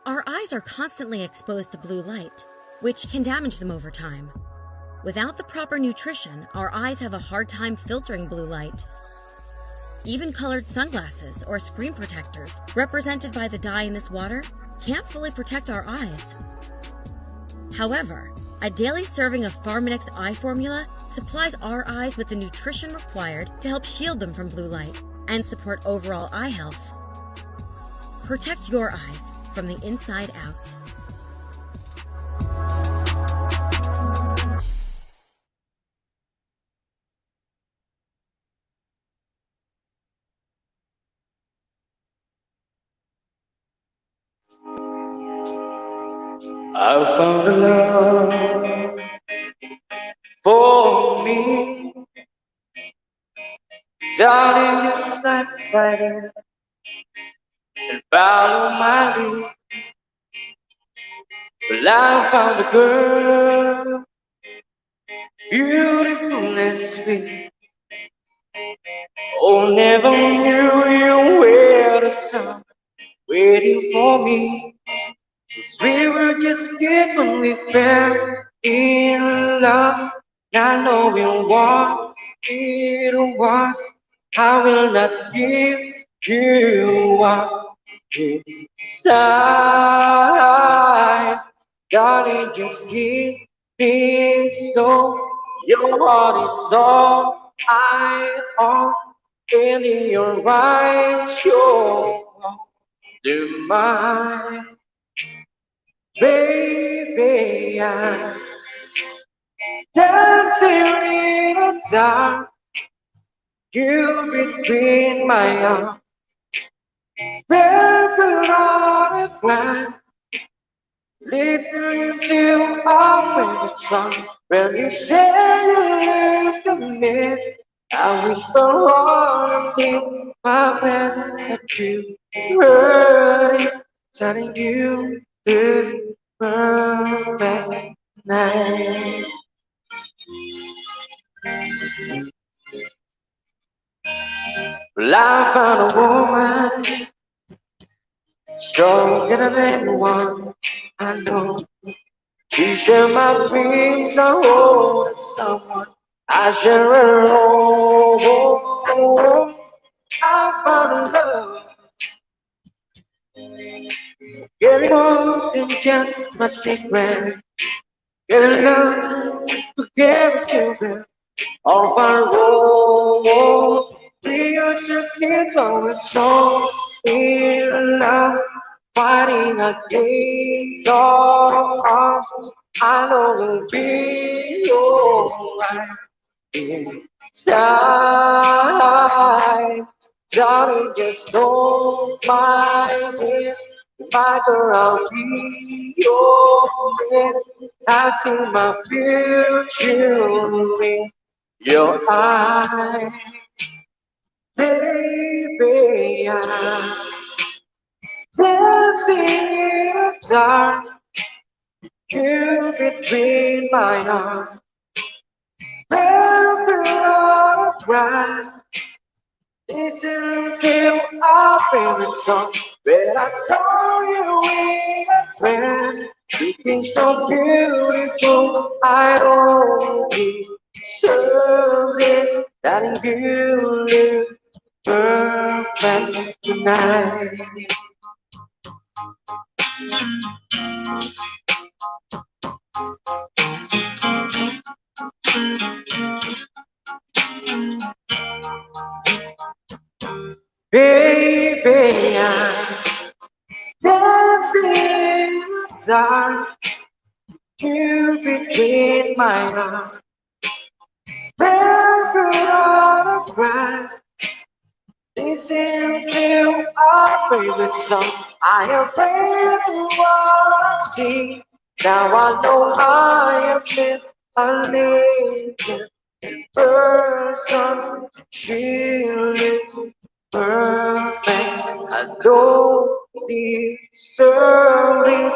Our eyes are constantly exposed to blue light, which can damage them over time. Without the proper nutrition, our eyes have a hard time filtering blue light. Even colored sunglasses or screen protectors, represented by the dye in this water, can't fully protect our eyes. However, a daily serving of Farminix eye formula supplies our eyes with the nutrition required to help shield them from blue light and support overall eye health. Protect your eyes from the inside out. I found a love for me. Darling, just step right in and follow my lead. Well, I found a girl, beautiful and sweet. Oh, never knew you were the sun waiting for me. 'Cause we were just kids when we fell in love, not knowing what it was. I will not give you up inside. Darling, just kiss me so. Your heart is all I own, and in your eyes show the mine. Baby, I'm dancing in the dark, you between my arms, barefoot on the ground, listening to our favorite song. When you say you leave the mist, I whisper all in my breath, but you heard it, telling you the perfect night. Well, I found a woman stronger than anyone I know. She shared my dreams, I hold someone I share alone. I found a love, getting more than just my secret. Getting love to give it to them. Off our road, we are kids always so in love, fighting against all odds. I know we'll be alright inside. Darling, just don't mind it. Matter, I'll be your man. I see my future in your eyes, baby. I'm dancing in the dark, you between my arms, barefoot on the ground. Listen to our favorite song. When I saw you in a dress, looking so beautiful, I only deserve this. That you live perfect perfect tonight. Baby, I'm dancing in the dark, you between my arms. Never on a cry. Listen to our favorite song. I have really wanna see. Now I know I have been a living person. She looks perfect. I don't deserve this.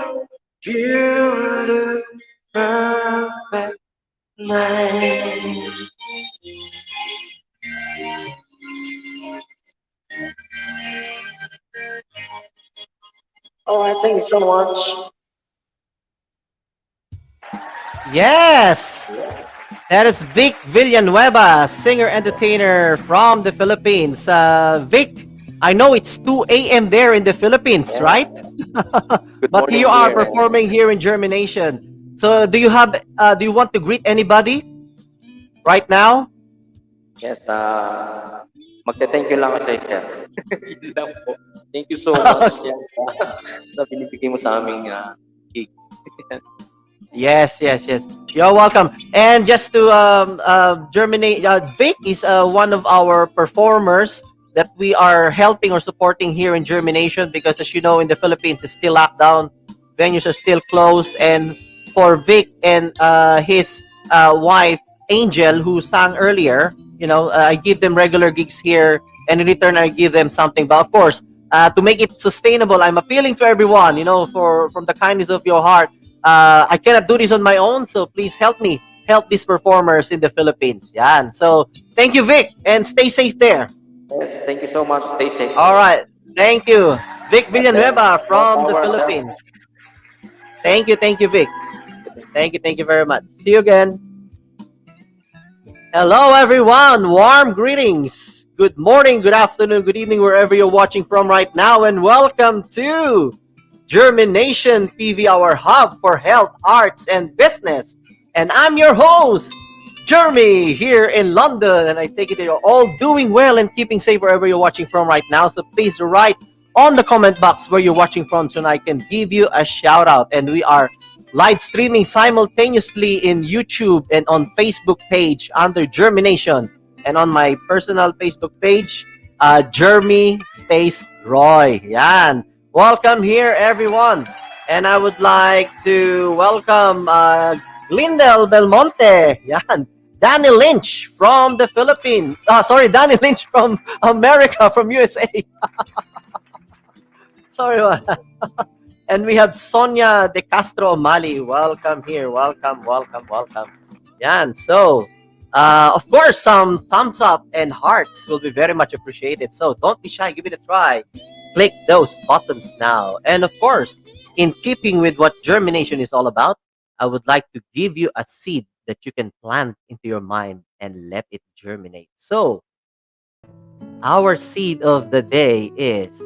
You look perfect night. All right, thank you so much. Yes, that is Vic Villanueva, singer-entertainer from the Philippines. Vic, I know it's 2 a.m. there in the Philippines, right? Good But you morning are here. performing here in JhermiNATION. So do you want to greet anybody right now? Yes, magte-thank you lang ako sa sir. Yun lang po. Thank you so much yan sa binibigay mo sa aming gig. Yes, yes, yes. You're welcome. And just to germinate, Vic is one of our performers that we are helping or supporting here in Germination because, as you know, in the Philippines, it's still locked down. Venues are still closed. And for Vic and his wife, Angel, who sang earlier, I give them regular gigs here. And in return, I give them something. But of course, to make it sustainable, I'm appealing to everyone, from the kindness of your heart. I cannot do this on my own, so please help me help these performers in the Philippines. Yan. So thank you, Vic, and stay safe there. Yes, thank you so much. Stay safe. All right. Thank you. Vic God bless. Villanueva More from the power, sir. Philippines. Thank you, Vic. Thank you very much. See you again. Hello, everyone. Warm greetings. Good morning, good afternoon, good evening, wherever you're watching from right now, and welcome to JhermiNATION PV, our hub for health, arts, and business. And I'm your host, Jeremy, here in London. And I take it that you're all doing well and keeping safe wherever you're watching from right now. So please write on the comment box where you're watching from so I can give you a shout out. And we are live streaming simultaneously in YouTube and on Facebook page under JhermiNATION. And on my personal Facebook page, Jeremy Space Roy. Yan. Welcome here, everyone. And I would like to welcome Glindel Belmonte. Yan. Danny Lynch from the Philippines. Danny Lynch from America, from USA. Sorry about that. And we have Sonia De Castro Mali. Welcome here. Welcome. Yan. So, of course, some thumbs up and hearts will be very much appreciated. So don't be shy. Give it a try. Click those buttons now. And of course, in keeping with what germination is all about, I would like to give you a seed that you can plant into your mind and let it germinate. So, our seed of the day is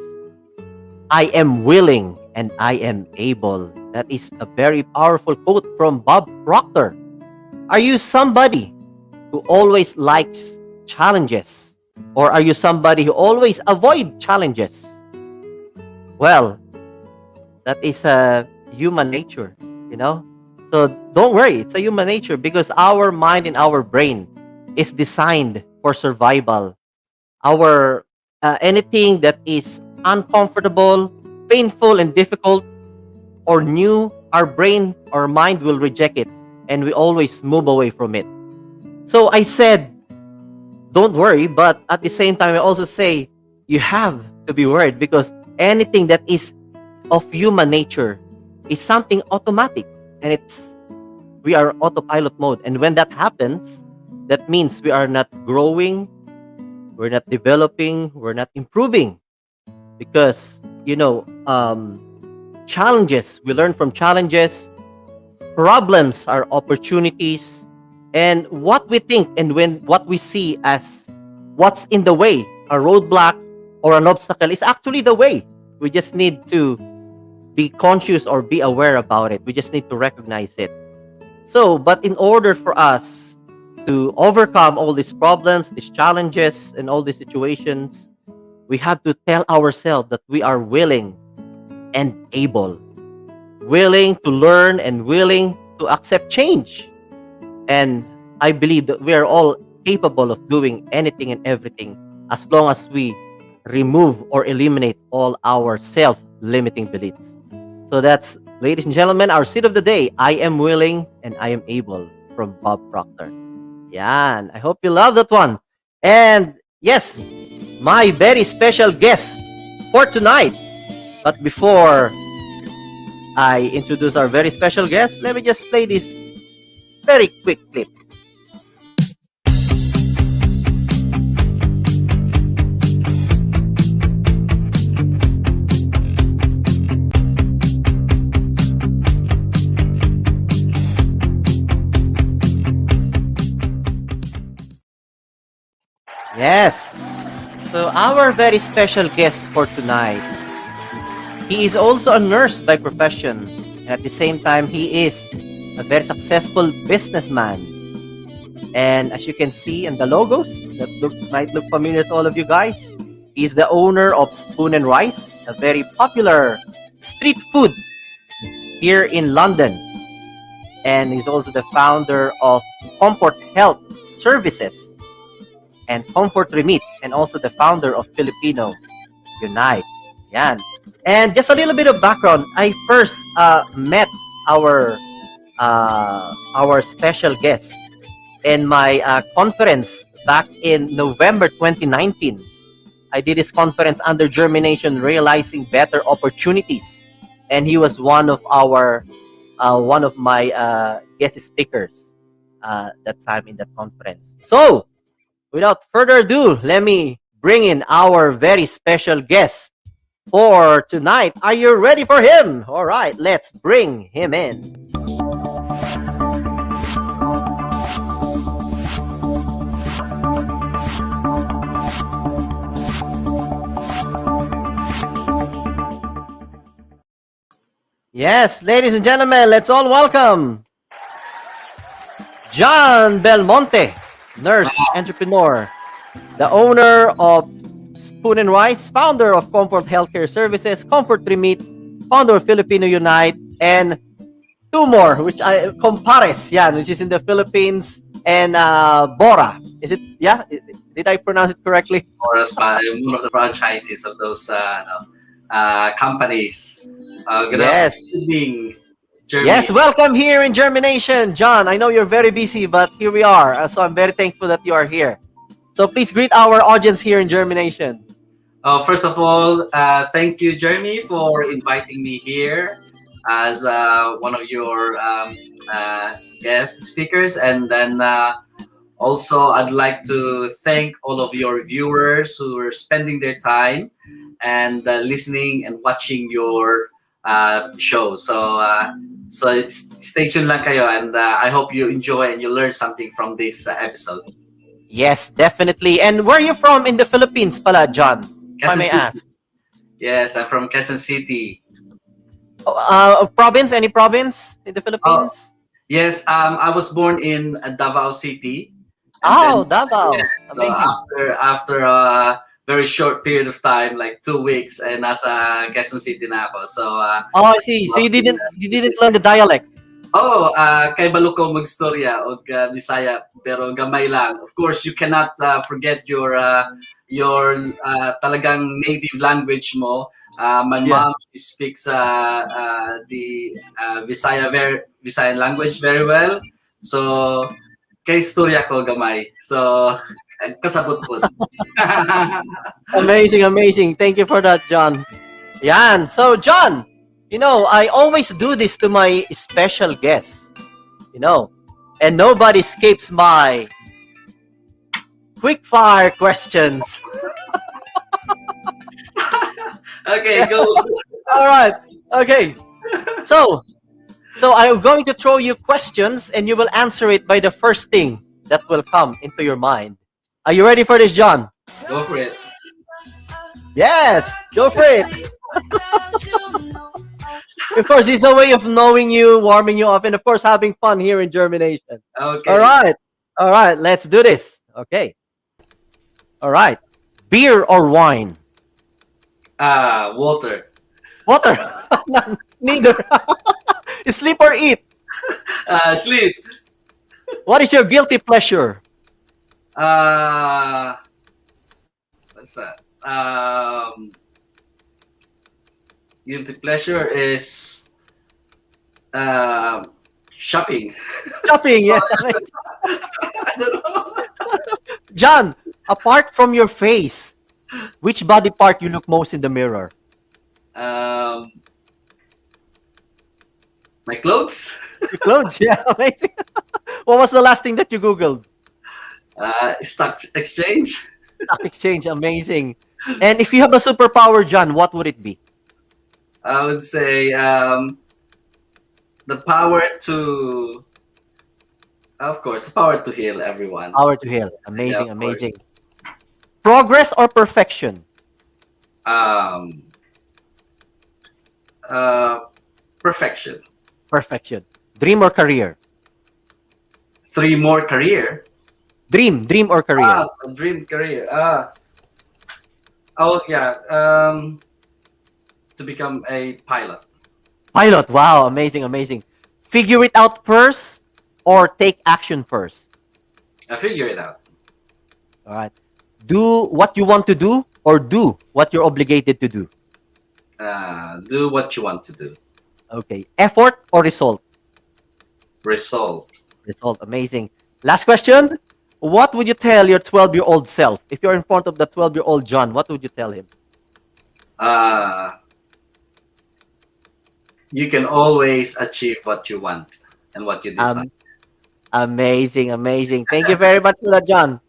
I am willing and I am able. That is a very powerful quote from Bob Proctor. Are you somebody who always likes challenges? Or are you somebody who always avoid challenges? Well, that is a human nature, So don't worry, it's a human nature because our mind and our brain is designed for survival. Our anything that is uncomfortable, painful, and difficult or new, our brain or mind will reject it and we always move away from it. So I said, don't worry, but at the same time, I also say you have to be worried because anything that is of human nature is something automatic and we are autopilot mode. And when that happens, that means we are not growing, we're not developing, we're not improving because, challenges, we learn from challenges, problems are opportunities, and what we think and what we see as what's in the way, a roadblock or an obstacle is actually the way. We just need to be conscious or be aware about it. We just need to recognize it. So, but in order for us to overcome all these problems, these challenges, and all these situations, we have to tell ourselves that we are willing and able, willing to learn and willing to accept change. And I believe that we are all capable of doing anything and everything as long as we remove or eliminate all our self-limiting beliefs. So that's, ladies and gentlemen, our seed of the day. I am willing and I am able, from Bob Proctor. Yan. I hope you love that one. And yes, my very special guest for tonight. But before I introduce our very special guest, let me just play this very quick clip. Yes. So our very special guest for tonight, he is also a nurse by profession, and at the same time, he is a very successful businessman. And as you can see in the logos, that might look familiar to all of you guys, he's the owner of Spoon and Rice, a very popular street food here in London. And he's also the founder of Comfort Health Services and Comfort Remit, and also the founder of Filipino Unite. Yan. And just a little bit of background, I first met our special guest in my conference back in November 2019. I did this conference under JhermiNATION, Realizing Better Opportunities, and he was one of my guest speakers that time in that conference. So, without further ado, let me bring in our very special guest for tonight. Are you ready for him? All right, let's bring him in. Yes, ladies and gentlemen, let's all welcome John Belmonte, nurse, entrepreneur, the owner of Spoon and Rice, founder of Comfort Healthcare Services, Comfort Remit, founder of Filipino Unite, and two more, which I Compares, which is in the Philippines, and Bora. Is it? Yeah, did I pronounce it correctly? Bora's one of the franchises of those companies. Good evening, Jeremy. Yes, welcome here in JhermiNATION, John. I know you're very busy, but here we are. So I'm very thankful that you are here. So please greet our audience here in JhermiNATION. First of all, thank you, Jeremy, for inviting me here as one of your guest speakers. And then also, I'd like to thank all of your viewers who are spending their time and listening and watching your show. So stay tuned lang kayo, and I hope you enjoy and you learn something from this episode. Yes, definitely. And where are you from in the Philippines pala, John? If I may ask. Yes, I'm from Quezon City. Province? Any province in the Philippines? Yes, I was born in Davao City. Davao. Yeah, amazing. So after a very short period of time, like 2 weeks, and nasa Quezon City na ako. So I see. So you didn't learn the dialect? Kay Baluko magstorya og Bisaya, pero gamay lang. Of course, you cannot forget your talagang native language mo. My mom, she speaks the Visayan language very well. So kay istorya ko gamay. So kasabot po. Amazing. Thank you for that, John. Yan. So, John, I always do this to my special guests, and nobody escapes my quick fire questions. Okay, go. All right. Okay. So I'm going to throw you questions, and you will answer it by the first thing that will come into your mind. Are you ready for this, John? Go for it. Yes, go for it. Of course, it's a way of knowing you, warming you up, and of course, having fun here in JhermiNATION. Okay. All right, let's do this. Okay, all right. Beer or wine? Water. Water. Neither. Sleep or eat? Sleep. What is your guilty pleasure? What's that? Guilty pleasure is shopping. Shopping. Yes. I don't know. John, apart from your face, which body part you look most in the mirror? Um, my clothes. Your clothes. Yeah, amazing. What was the last thing that you googled? Stock exchange. Stock exchange. Amazing. And if you have a superpower, John, what would it be? I would say the power to, of course, the power to heal everyone. Power to heal. Yeah, Amazing, of course. amazing. Progress or perfection? Um, Perfection. Perfection. Dream or career? 3 more career. Dream or career? A dream career. Oh yeah. To become a pilot. Pilot. Wow, amazing, amazing. Figure it out first or take action first? I figure it out. All right. Do what you want to do or do what you're obligated to do? Do what you want to do. Okay. Effort or result? Result. Result. Amazing. Last question. What would you tell your 12-year-old self? If you're in front of the 12-year-old John, what would you tell him? You can always achieve what you want and what you decide. Amazing, amazing. Thank you very much for that, John.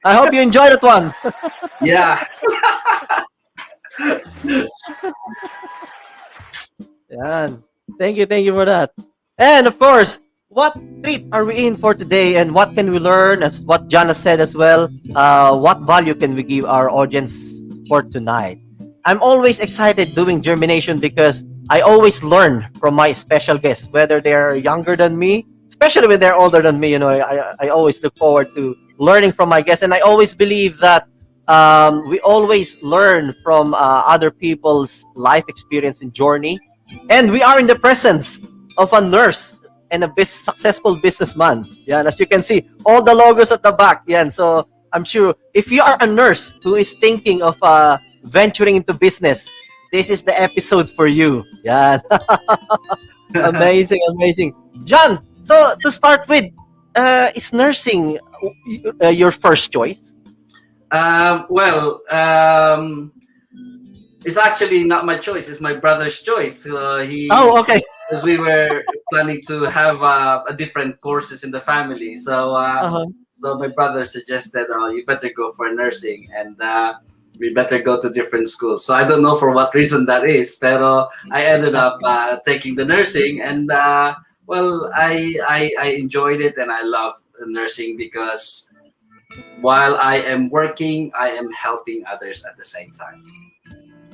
I hope you enjoyed that one. Yeah. Yan. Thank you for that. And of course, what treat are we in for today, and what can we learn? As what John has said as well, what value can we give our audience for tonight? I'm always excited doing JhermiNATION because I always learn from my special guests, whether they're younger than me, especially when they're older than me. You know, I always look forward to learning from my guests, and I always believe that we always learn from other people's life experience and journey. And we are in the presence of a nurse and a successful businessman. Yeah, and as you can see, all the logos at the back. Yeah, and so I'm sure if you are a nurse who is thinking of venturing into business, this is the episode for you. Yeah, amazing, amazing. John, so to start with, is nursing your first choice? Well, it's actually not my choice. It's my brother's choice. Oh, okay. Because we were planning to have a different courses in the family. So, so my brother suggested, "Oh, you better go for nursing, and we better go to different schools." So I don't know for what reason that is, pero I ended up taking the nursing, and well, I enjoyed it, and I love nursing because while I am working, I am helping others at the same time.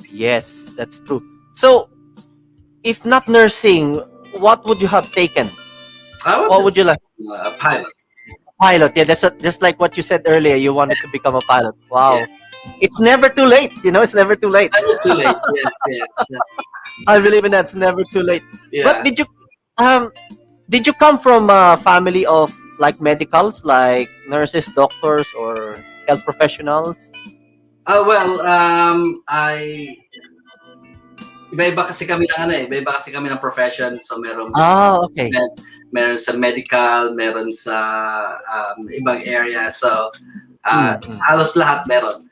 Yes, that's true. So, if not nursing, what would you have taken? What would you like? A pilot. Pilot. Yeah, that's just like what you said earlier. You wanted to become a pilot. Wow. Yeah. It's never too late. You know, it's never too late. Never too late. Yes, yes. I believe in that. It's never too late. Yeah. But did you come from a family of like medicals, like nurses, doctors, or health professionals? Well, iba-iba kasi kami ng iba-iba kasi kami ng profession. So meron Okay. Meron sa medical, meron sa ibang area. So halos lahat meron.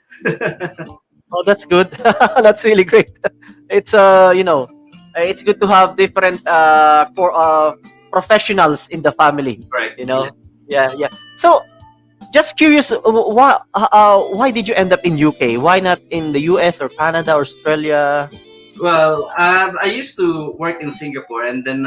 Oh, that's good. That's really great. It's you know, it's good to have different professionals in the family. Right. You know. Yeah. So, just curious, why did you end up in UK? Why not in the US or Canada or Australia? Well, I used to work in Singapore, and then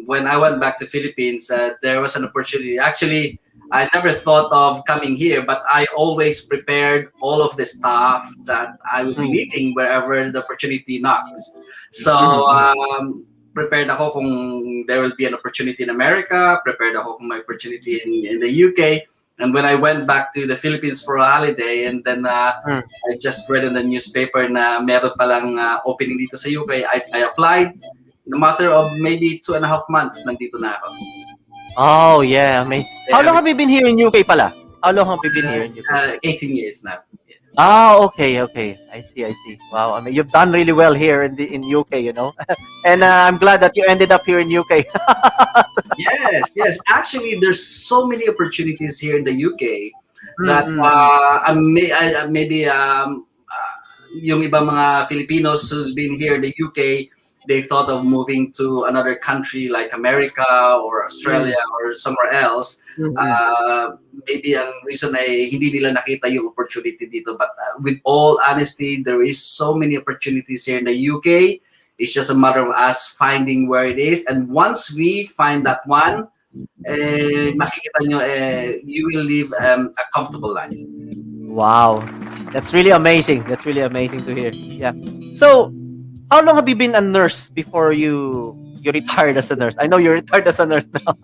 when I went back to Philippines, there was an opportunity. Actually, I never thought of coming here, but I always prepared all of the stuff that I would be Mm. needing wherever the opportunity knocks. So, Mm. prepared ako kung there will be an opportunity in America, prepared ako kung may opportunity in the UK. And when I went back to the Philippines for a holiday, and then Mm. I just read in the newspaper na meron palang opening dito sa UK, I applied. In a matter of maybe 2.5 months, nandito na ako. Oh, yeah. How long have you been here in UK pala? How long have you been here in UK? 18 years now. Yes. Ah, okay, okay. I see. Wow, I mean, you've done really well here in UK, you know. And I'm glad that you ended up here in UK. Yes. Actually, there's so many opportunities here in the UK that Mm. maybe yung ibang mga Filipinos who's been here in the UK, they thought of moving to another country like America or Mm. Australia or somewhere else. Mm. Maybe ang reason ay hindi nila nakita yung opportunity dito. But with all honesty, there is so many opportunities here in the UK. It's just a matter of us finding where it is. And once we find that one, makikita nyo, you will live a comfortable life. Wow, that's really amazing. That's really amazing to hear. Yeah. So, how long have you been a nurse before you retired as a nurse? I know you retired as a nurse now.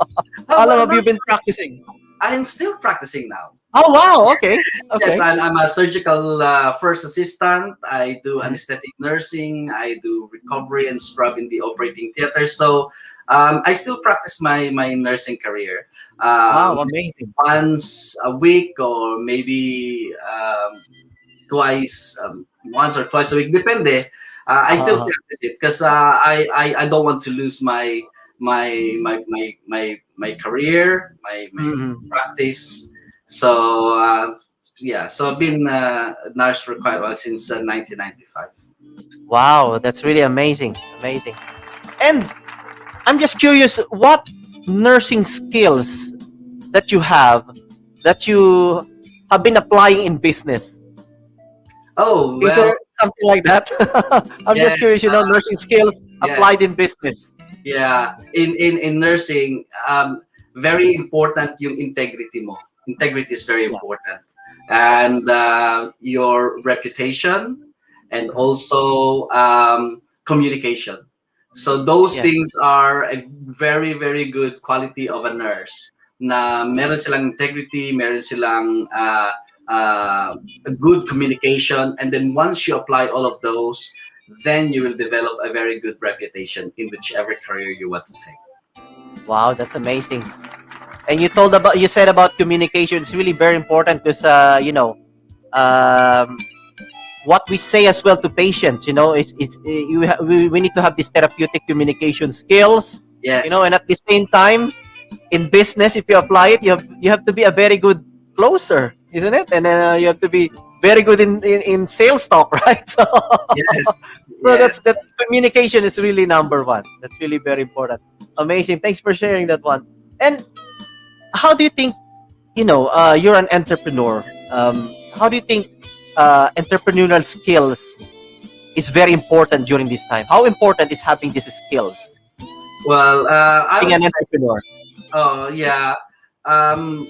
How long have you been practicing? I'm still practicing now. Oh wow, okay. Okay. Yes, I'm a surgical first assistant. I do anesthetic nursing. I do recovery and scrub in the operating theater. So I still practice my nursing career. Wow, amazing. Once a week or maybe once or twice a week, depende. I still Uh, practice it because I don't want to lose my career, my mhm. practice. So yeah, so I've been a nurse for quite a while since 1995. Wow, that's really amazing. Amazing. And I'm just curious, what nursing skills that you have been applying in business? Oh Is well, there something like that? I'm just yes, curious, nursing skills yeah, applied in business. yeah. In nursing, very important yung integrity mo. Integrity is very Yeah. important, and your reputation, and also communication. So those Yes. things are a very very good quality of a nurse. Na meron silang integrity, meron silang a good communication, and then once you apply all of those, then you will develop a very good reputation in whichever career you want to take. Wow, that's amazing. And you said about communication. It's really very important because um, what we say as well to patients. We need to have these therapeutic communication skills. Yes. And at the same time, in business, if you apply it, you have to be a very good closer, isn't it? And then you have to be very good in sales talk, right? So, Yes. so Yes. that communication is really number one. That's really very important. Amazing. Thanks for sharing that one. And how do you think, you're an entrepreneur? How do you think entrepreneurial skills is very important during this time? How important is having these skills? Well, I Being would an say, entrepreneur. oh yeah, um,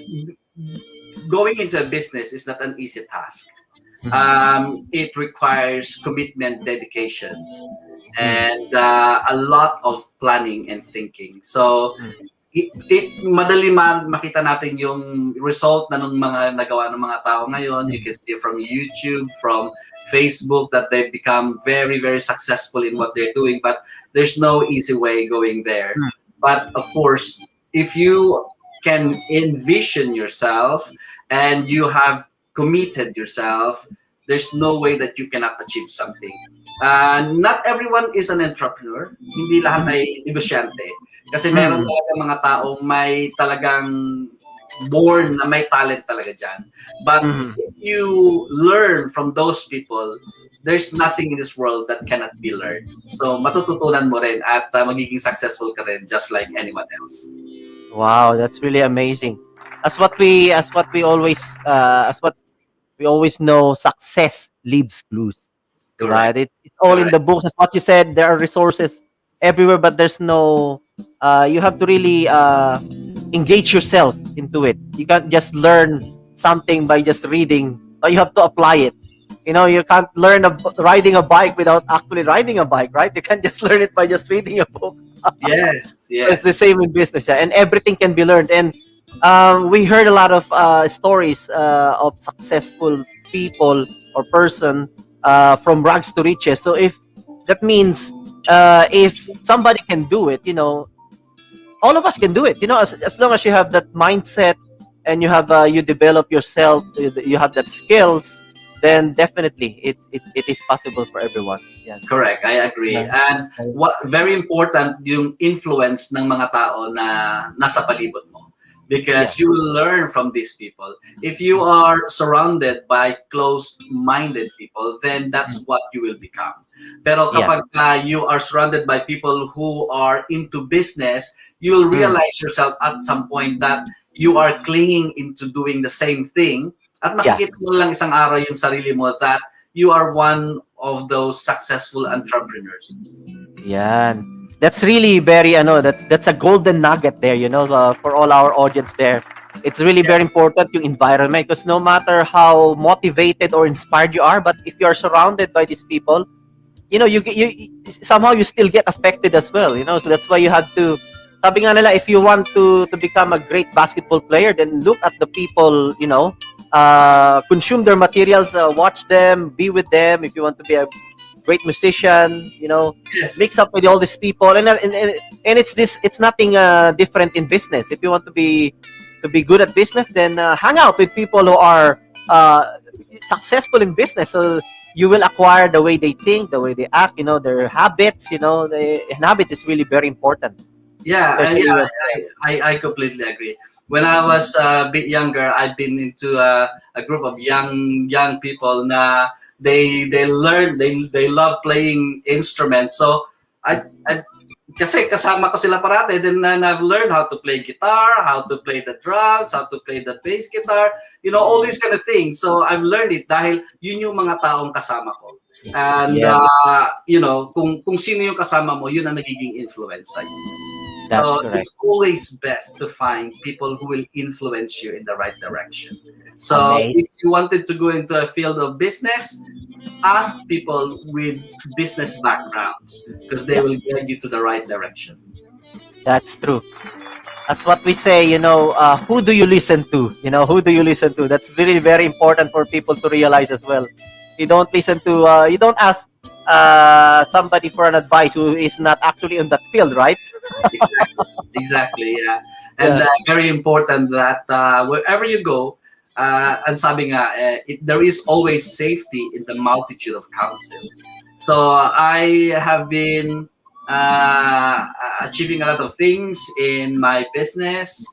going into a business is not an easy task. It requires commitment, dedication, and a lot of planning and thinking. So madali makita natin yung result na ng mga nagawa ng mga tao ngayon. You can see from YouTube, from Facebook, that they've become very, very successful in what they're doing. But there's no easy way going there. But of course, if you can envision yourself and you have committed yourself, there's no way that you cannot achieve something. Not everyone is an entrepreneur. Hindi lahat ay negosyante. Kasi meron talaga mga taong may talagang born na may talent talaga dyan. But if you learn from those people, there's nothing in this world that cannot be learned. So matututunan mo rin at magiging successful ka rin just like anyone else. Wow, that's really amazing. As what we always know, success leaves clues. Right? It's all in the books. As what you said, there are resources everywhere, but there's no. You have to really engage yourself into it. You can't just learn something by just reading, but you have to apply it. You can't learn riding a bike without actually riding a bike, right? You can't just learn it by just reading a book. Yes, It's the yes. same in business, yeah. And everything can be learned. And we heard a lot of stories of successful people or person from rags to riches. So if that means if somebody can do it, all of us can do it. As long as you have that mindset and you develop yourself, you have that skills, then definitely it is possible for everyone. Yeah. Correct, I agree. Yeah. And what very important yung influence ng mga tao na nasa palibot mo, because you will learn from these people. If you are surrounded by close-minded people, then that's what you will become. Pero kapag you are surrounded by people who are into business, you will realize yourself at some point that you are clinging into doing the same thing, at makikita mo lang isang araw yung sarili mo that you are one of those successful entrepreneurs. Yeah, that's really very that's a golden nugget there, for all our audience there. It's really very important yung environment, because no matter how motivated or inspired you are, but if you are surrounded by these people, you somehow you still get affected as well, so that's why you have to, sabi nga nila, if you want to become a great basketball player, then look at the people, consume their materials, watch them, be with them. If you want to be a great musician, Yes. mix up with all these people, and it's nothing different in business. If you want to be good at business, then hang out with people who are successful in business. So you will acquire the way they think, the way they act, their habits. And habits is really very important. Yeah, Especially I completely agree. When I was a bit younger, I've been into a group of young people na they love playing instruments. So I kasi kasama ko sila parate, then I've learned how to play guitar, how to play the drums, how to play the bass guitar, all these kind of things. So I've learned it dahil yun yung mga taong kasama ko. And kung sino yung kasama mo, yun ang nagiging influence sa'yo. That's So correct. it's always best to find people who will influence you in the right direction. So Amazing. if you wanted to go into a field of business, ask people with business backgrounds, because they will guide you to the right direction. That's true. That's what we say, who do you listen to? Who do you listen to? That's really very important for people to realize as well. You don't listen to, you don't ask somebody for an advice who is not actually in that field, right? Exactly, yeah. And very important that wherever you go, and sabi nga, there is always safety in the multitude of counsel. So I have been achieving a lot of things in my business,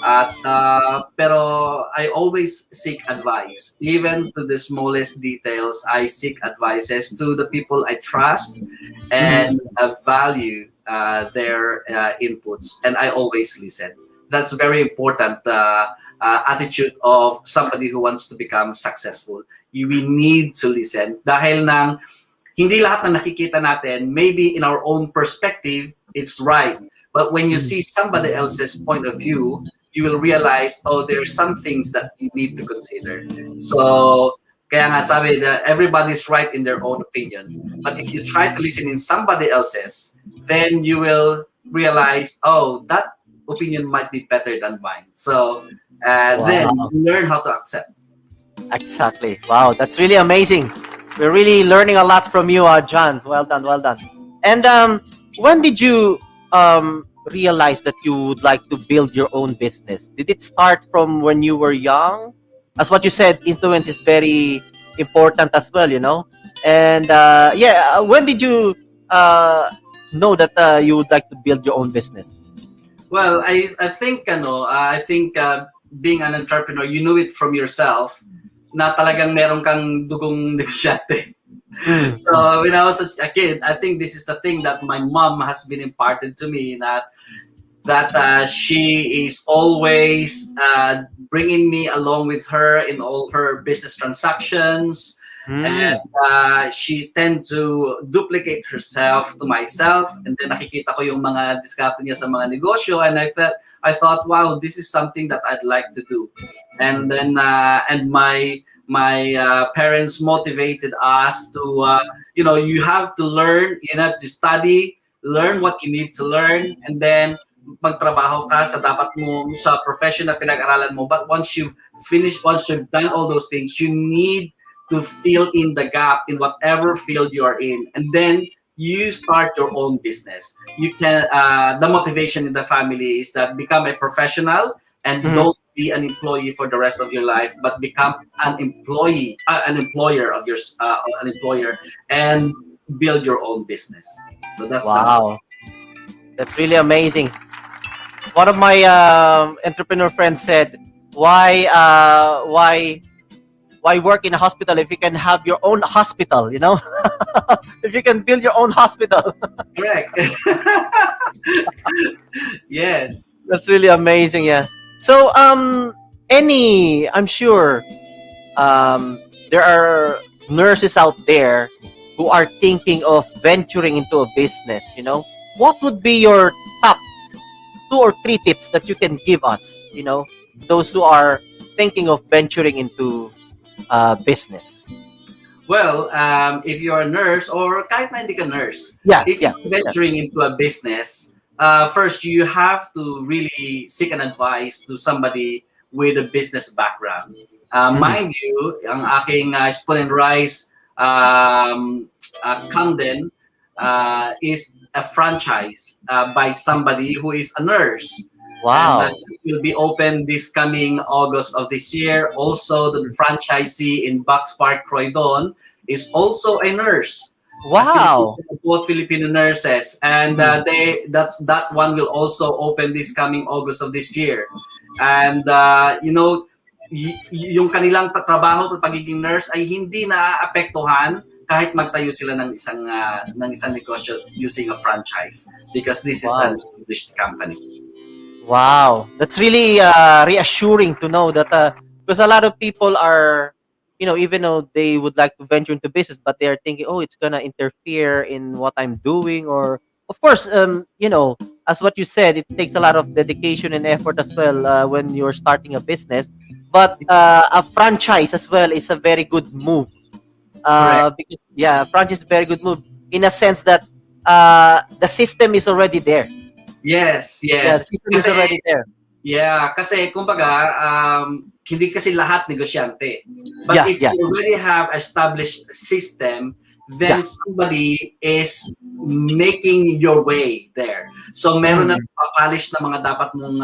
pero I always seek advice. Even to the smallest details, I seek advices to the people I trust and value their inputs, and I always listen. That's very important attitude of somebody who wants to become successful. We need to listen dahil nang hindi lahat na nakikita natin, maybe in our own perspective, it's right. But when you see somebody else's point of view, you will realize, there are some things that you need to consider. So, kaya nga sabi that everybody's right in their own opinion. But if you try to listen in somebody else's, then you will realize, that opinion might be better than mine. So, then you learn how to accept. Exactly. Wow, that's really amazing. We're really learning a lot from you, John. Well done, well done. And when did you realize that you would like to build your own business? Did it start from when you were young? As what you said, influence is very important as well, And when did you know that you would like to build your own business? Well, I think being an entrepreneur, you know it from yourself na talagang meron kang dugong negosyante. So when I was a kid, I think this is the thing that my mom has been imparted to me, that she is always bringing me along with her in all her business transactions. Mm. And she tend to duplicate herself to myself, and then nakikita ko yung mga diskarte niya sa mga negosyo, and I thought, wow, this is something that I'd like to do. And then and my parents motivated us to you have to learn, you have to study, learn what you need to learn, and then magtrabaho ka sa dapat mo sa profession na pinag-aralan mo. But once you've done all those things, you need to fill in the gap in whatever field you are in, and then you start your own business. You can the motivation in the family is that become a professional and don't be an employee for the rest of your life, but become an employee, an employer of your an employer, and build your own business. So that's Wow, that's really amazing. One of my entrepreneur friends said, why work in a hospital if you can have your own hospital? You know, if you can build your own hospital. correct. Yes. That's really amazing. Yeah. So I'm sure there are nurses out there who are thinking of venturing into a business. You know, what would be your top 2 or 3 tips that you can give us? You know, those who are thinking of venturing into business. Well, if you're a nurse or kahit na hindi ka nurse, if Yeah. you're venturing into a business, first you have to really seek an advice to somebody with a business background. Mind you, ang aking spoon and rice Camden is a franchise by somebody who is a nurse. Wow. And it will be open this coming August of this year. Also, the franchisee in Bucks Park, Croydon, is also a nurse. Wow. Both Filipino nurses, and that one will also open this coming August of this year. And yung kanilang trabaho at pagiging nurse ay hindi naaapektuhan kahit magtayo sila ng isang negosyo using a franchise, because this is an established company. Wow, that's really reassuring to know that because a lot of people are, even though they would like to venture into business, but they are thinking, oh, it's gonna interfere in what I'm doing, or of course, as what you said, it takes a lot of dedication and effort as well when you're starting a business. But a franchise as well is a very good move. Because franchise is a very good move in a sense that the system is already there. Yes. Yeah, the system is already there. Yeah, kasi kumbaga, hindi kasi lahat negosyante. But if you already have established system, then somebody is making your way there. So meron na papalis na mga dapat mong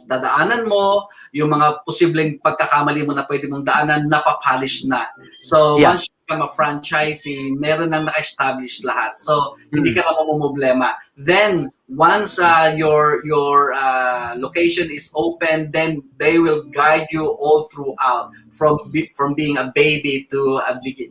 dadaanan mo, yung mga posibleng pagkakamali mo na pwede mong daanan, napapolish na. So once you become a franchisee, meron nang naka-establish lahat. So hindi ka na mamumblema. Then once your location is open, then they will guide you all throughout from being a baby to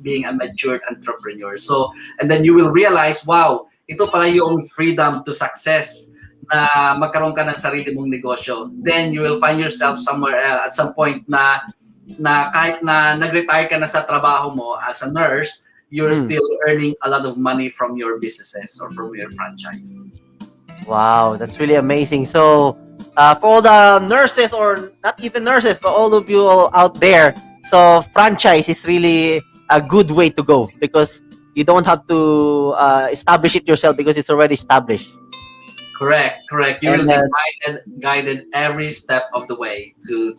being a matured entrepreneur. So, and then you will realize, wow, ito pala yung freedom to success, na magkaroon ka ng sarili mong negosyo. Then you will find yourself somewhere else at some point na kahit na nag-retire ka na sa trabaho mo as a nurse, you're still earning a lot of money from your businesses or from your franchise. Wow, that's really amazing. So, for all the nurses, or not even nurses, but all of you all out there, so franchise is really a good way to go, because you don't have to establish it yourself because it's already established. Correct. You will be guided every step of the way to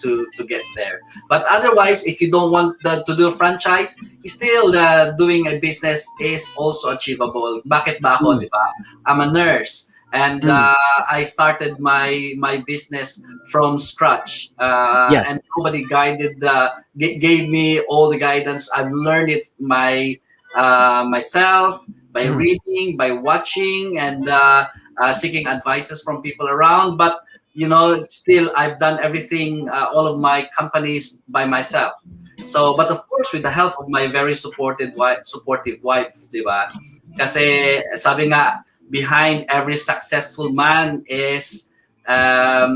get there. But otherwise, if you don't want to do a franchise, still doing a business is also achievable. Bakit ba ako, di ba? I'm a nurse. And I started my business from scratch, and nobody gave me all the guidance. I've learned it myself by reading, by watching, and seeking advices from people around. But still I've done everything, all of my companies by myself. So, but of course, with the help of my very supportive wife, di ba? Kasi sabi nga, behind every successful man is a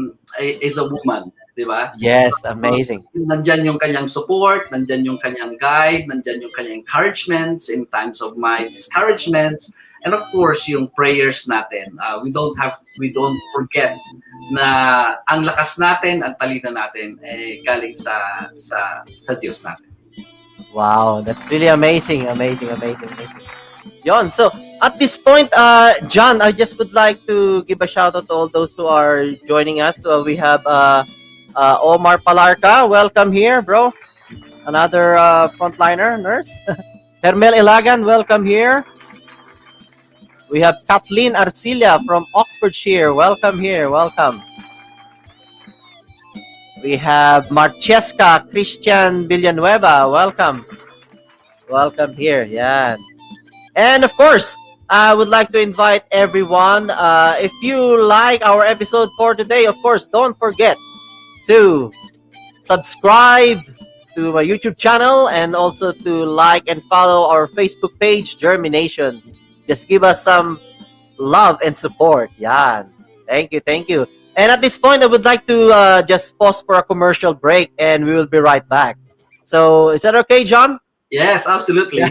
woman, di ba? Yes, amazing. Nandyan yung kanyang support, nandyan yung kanyang guide, nandyan yung kanyang encouragements in times of my discouragements, and of course yung prayers natin. We don't forget na ang lakas natin, ang talino natin galing sa Diyos natin. Wow, that's really amazing. Yon. So at this point, John, I just would like to give a shout out to all those who are joining us. We have Omar Palarca, welcome here, bro. Another frontliner nurse. Hermel Ilagan, welcome here. We have Kathleen Arcilla from Oxfordshire, welcome here, welcome. We have Marcheska Christian Villanueva, welcome. Welcome here, yeah. And of course, I would like to invite everyone, if you like our episode for today, of course, don't forget to subscribe to my YouTube channel and also to like and follow our Facebook page, JhermiNATION. Just give us some love and support. Yeah. Thank you. And at this point, I would like to just pause for a commercial break and we will be right back. So, is that okay, John? Yes, absolutely.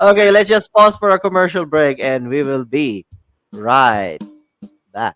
Okay, let's just pause for a commercial break and we will be right back.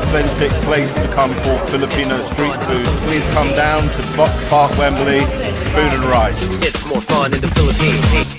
Authentic place to come for Filipino street food. Please come down to Box Park, Wembley, Spoon and Rice. It's more fun in the Philippines.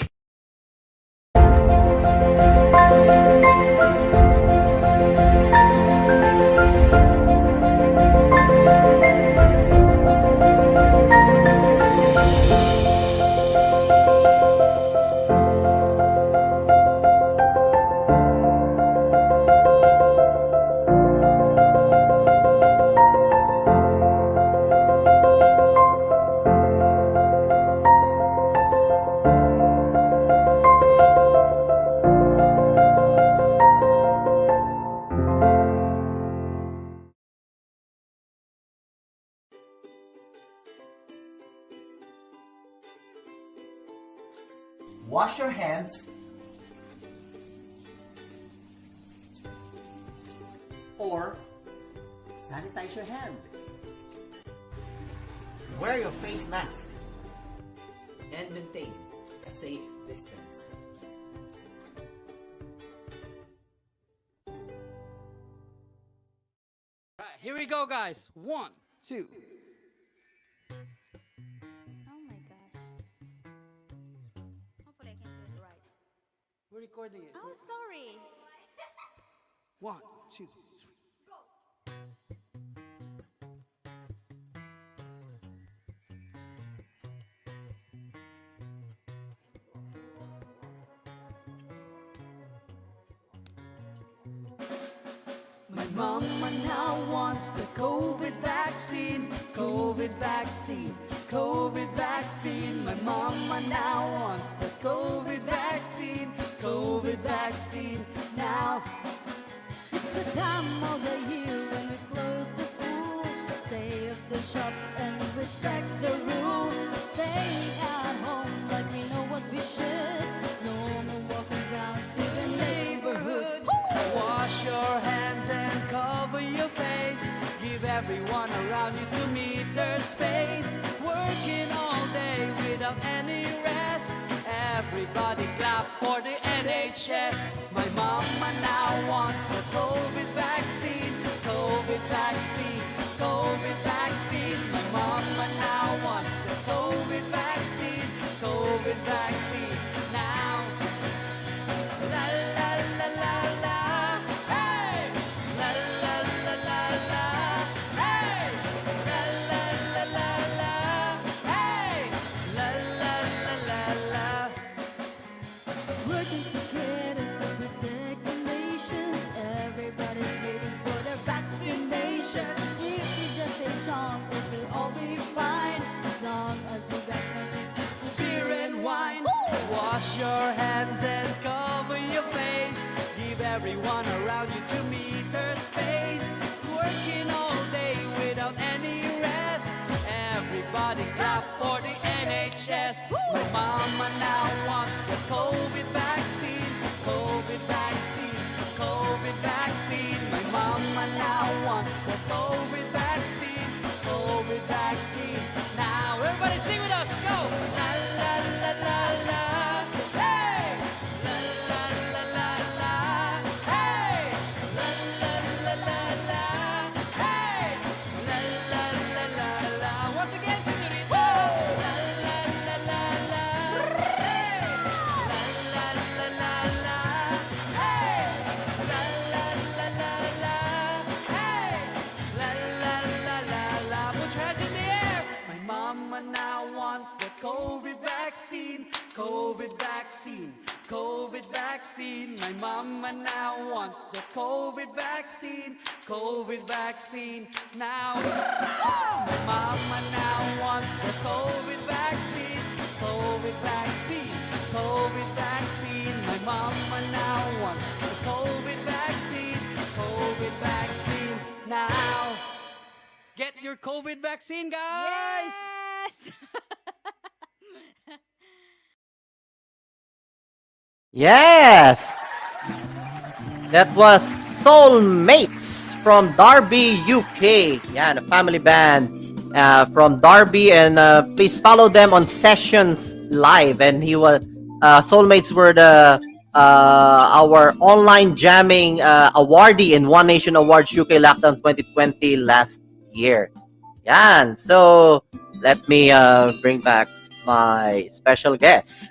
Wash your hands or sanitize your hand. Wear your face mask and maintain a safe distance. Right, here we go, guys. 1, 2. Oh my gosh. Hopefully I can do it right. We're recording it. Oh, sorry. 1, 2, 3. My mama now wants the COVID vaccine, COVID vaccine, COVID vaccine. My mama now wants the COVID vaccine, COVID vaccine. Now it's the time of the year when we close the schools, save the shops and respect the rules. Staying at home like we know what we should. No more walking around to the neighborhood. Wash your hands and cover your face. Give everyone around you 2 meter space. Working all day without any rest. Everybody clap for the NHS. My mama now wants the COVID vaccine. COVID vaccine. COVID vaccine. My mama now wants the COVID vaccine. COVID vaccine. Now. La la la la la. Hey! La la la la la. Hey! La la la la la. Hey! La hands and cover your face. Give everyone around you 2 meter space. Working all day without any rest. Everybody clap for the NHS. My mama now wants the COVID vaccine. COVID vaccine. COVID vaccine. My mama now wants the COVID vaccine. COVID vaccine. Now everybody sing with us. Go. La la la la la. Hey. La la la la la. Hey. La la la la la. Hey. La la la la la. Once again, sing with me. Woo. La la la la la. Hey. La la la la la. Hey. La la la la la. Hey. La la la la la. Put your hands in the air. My mama now wants the COVID vaccine. COVID vaccine. COVID vaccine. My mama now wants the COVID vaccine. COVID vaccine. Now. My mama now wants the COVID vaccine. COVID vaccine. COVID vaccine. My mama now wants the COVID vaccine. COVID vaccine. Now. Get your COVID vaccine, guys! Yes! Yes! That was Soulmates from Derby, UK. Yeah, the family band from Derby, and please follow them on Sessions Live. And he was Soulmates were the our online jamming awardee in One Nation Awards UK Lockdown 2020 last year. Yan. So let me bring back my special guest.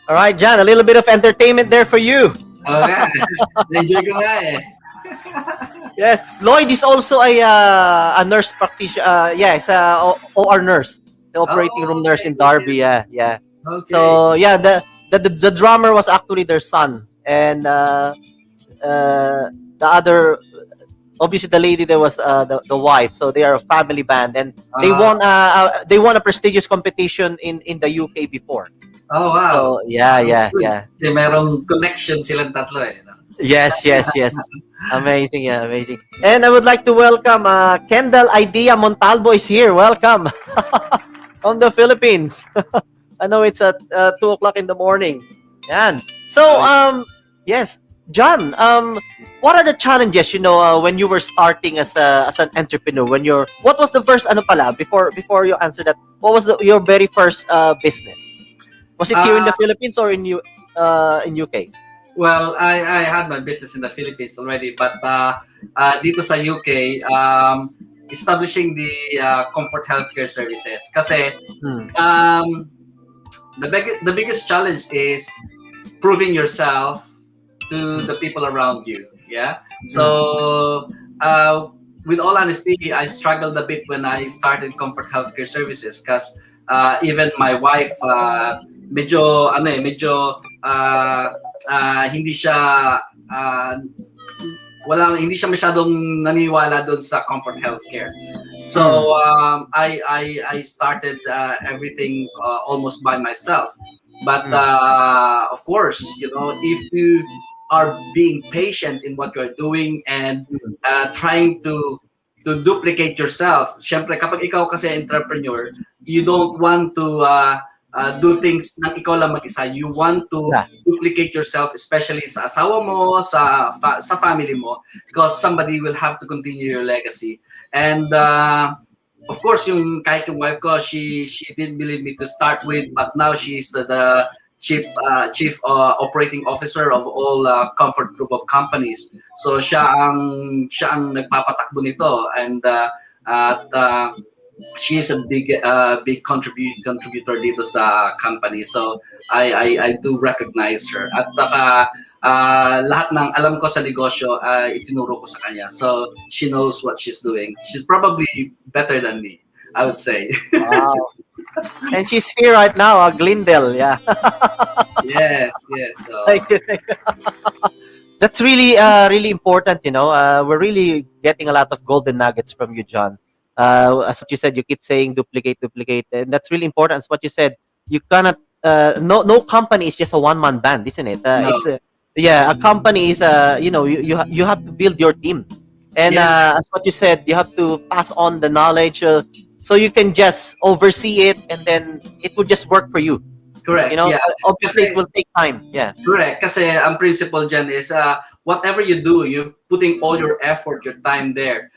All right, John, a little bit of entertainment there for you. Oo nga. Enjoy ko nga eh. Yes, Lloyd is also a nurse practitioner. Yes, OR nurse, the operating room nurse in Derby. Yeah, yeah. Okay. So yeah, the drummer was actually their son, and the other, obviously the lady there was the wife. So they are a family band, and they won a prestigious competition in the UK before. Oh, wow. So yeah. Kasi merong connection silang tatlo eh. No? Yes. Amazing, yeah, amazing. And I would like to welcome Kendall Idea Montalvo is here. Welcome from the Philippines. I know it's at 2:00 in the morning. Yan. So yes, John. What are the challenges? When you were starting as an entrepreneur. What was the first before you answer that? What was your very first business? Was it here in the Philippines or in UK? Well, I had my business in the Philippines already, but dito sa UK, establishing the comfort healthcare services. Kasi the biggest challenge is proving yourself to the people around you. Yeah. So with all honesty, I struggled a bit when I started comfort healthcare services because even my wife medyo hindi siya masyadong naniwala doon sa comfort healthcare. So I started everything almost by myself. But of course, if you are being patient in what you're doing and trying to duplicate yourself, syempre kapag ikaw kasi entrepreneur, you don't want to do things nang ikaw lang mag-isa. You want to duplicate yourself, especially sa asawa mo, sa family mo, because somebody will have to continue your legacy. And of course, kahit yung wife ko, she didn't believe me to start with, but now she's the chief operating officer of all comfort group of companies. So siya ang nagpapatakbo nito, and she's a big contributor dito sa company. So I do recognize her. At lahat ng alam ko sa negosyo itinuro ko sa kanya. So she knows what she's doing. She's probably better than me, I would say. Wow. And she's here right now, Glendale. Yeah. Yes. So. Thank you. That's really important. We're really getting a lot of golden nuggets from you, John. As what you said, you keep saying duplicate, and that's really important. As what you said, you cannot. No company is just a one-man band, isn't it? No. It's a a company is you have to build your team, and Yeah. as what you said, you have to pass on the knowledge, so you can just oversee it, and then it will just work for you. Correct. Yeah. Obviously it Kasi, will take time. Yeah. correct. Kasi ang principle dyan is whatever you do, you're putting all your effort, your time there.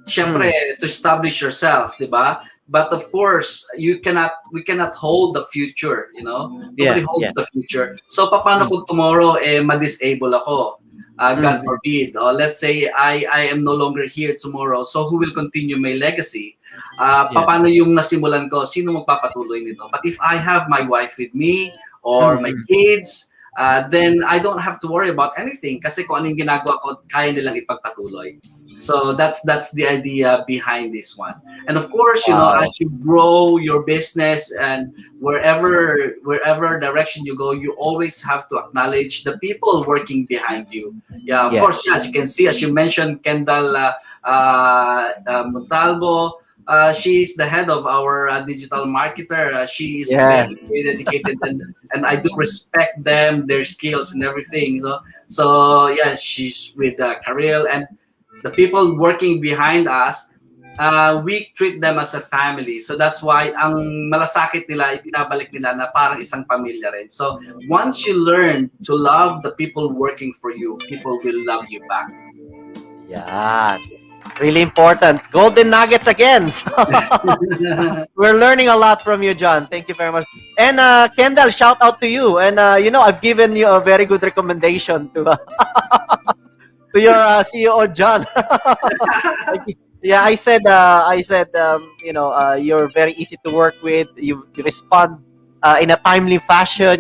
Siyempre, to establish yourself, di ba? But of course, we cannot hold the future, you know? Nobody holds the future. So, paano kung tomorrow, ma-disable ako? God forbid. Let's say, I am no longer here tomorrow. So, who will continue my legacy? Paano yung nasimulan ko? Sino magpapatuloy nito? But if I have my wife with me, or my kids, then I don't have to worry about anything kasi kung anong ginagawa ko, kaya nilang ipagpatuloy. So that's the idea behind this one. And of course, you know, as you grow your business and wherever direction you go, you always have to acknowledge the people working behind you. Yeah, of course, as you can see, as you mentioned, Kendall Montalvo, she's the head of our digital marketer. She is very, very dedicated, and I do respect them, their skills and everything. So yeah, she's with Karel, and the people working behind us, we treat them as a family. So that's why ang malasakit nila, ibinabalik nila na parang isang pamilya rin. So once you learn to love the people working for you, people will love you back. Yeah. Really important. Golden nuggets again. We're learning a lot from you, John. Thank you very much. And Kendall, shout out to you. And I've given you a very good recommendation to to your CEO, John. Yeah, I said, you're very easy to work with. You respond in a timely fashion.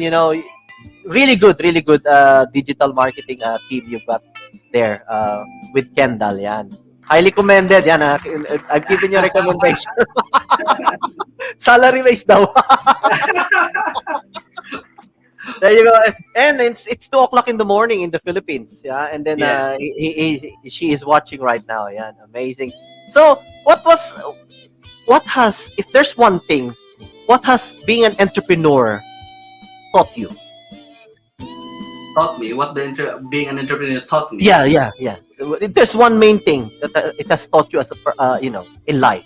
Really good digital marketing team you've got there with Kendall. Yan. Highly commended. Yan, I've given you a recommendation. Salary raise daw. There you go. And it's 2:00 in the morning in the Philippines. Yeah, and then she is watching right now. Yeah, amazing. So if there's one thing, what has being an entrepreneur taught you? Taught me what being an entrepreneur taught me. Yeah. If there's one main thing that it has taught you as in life,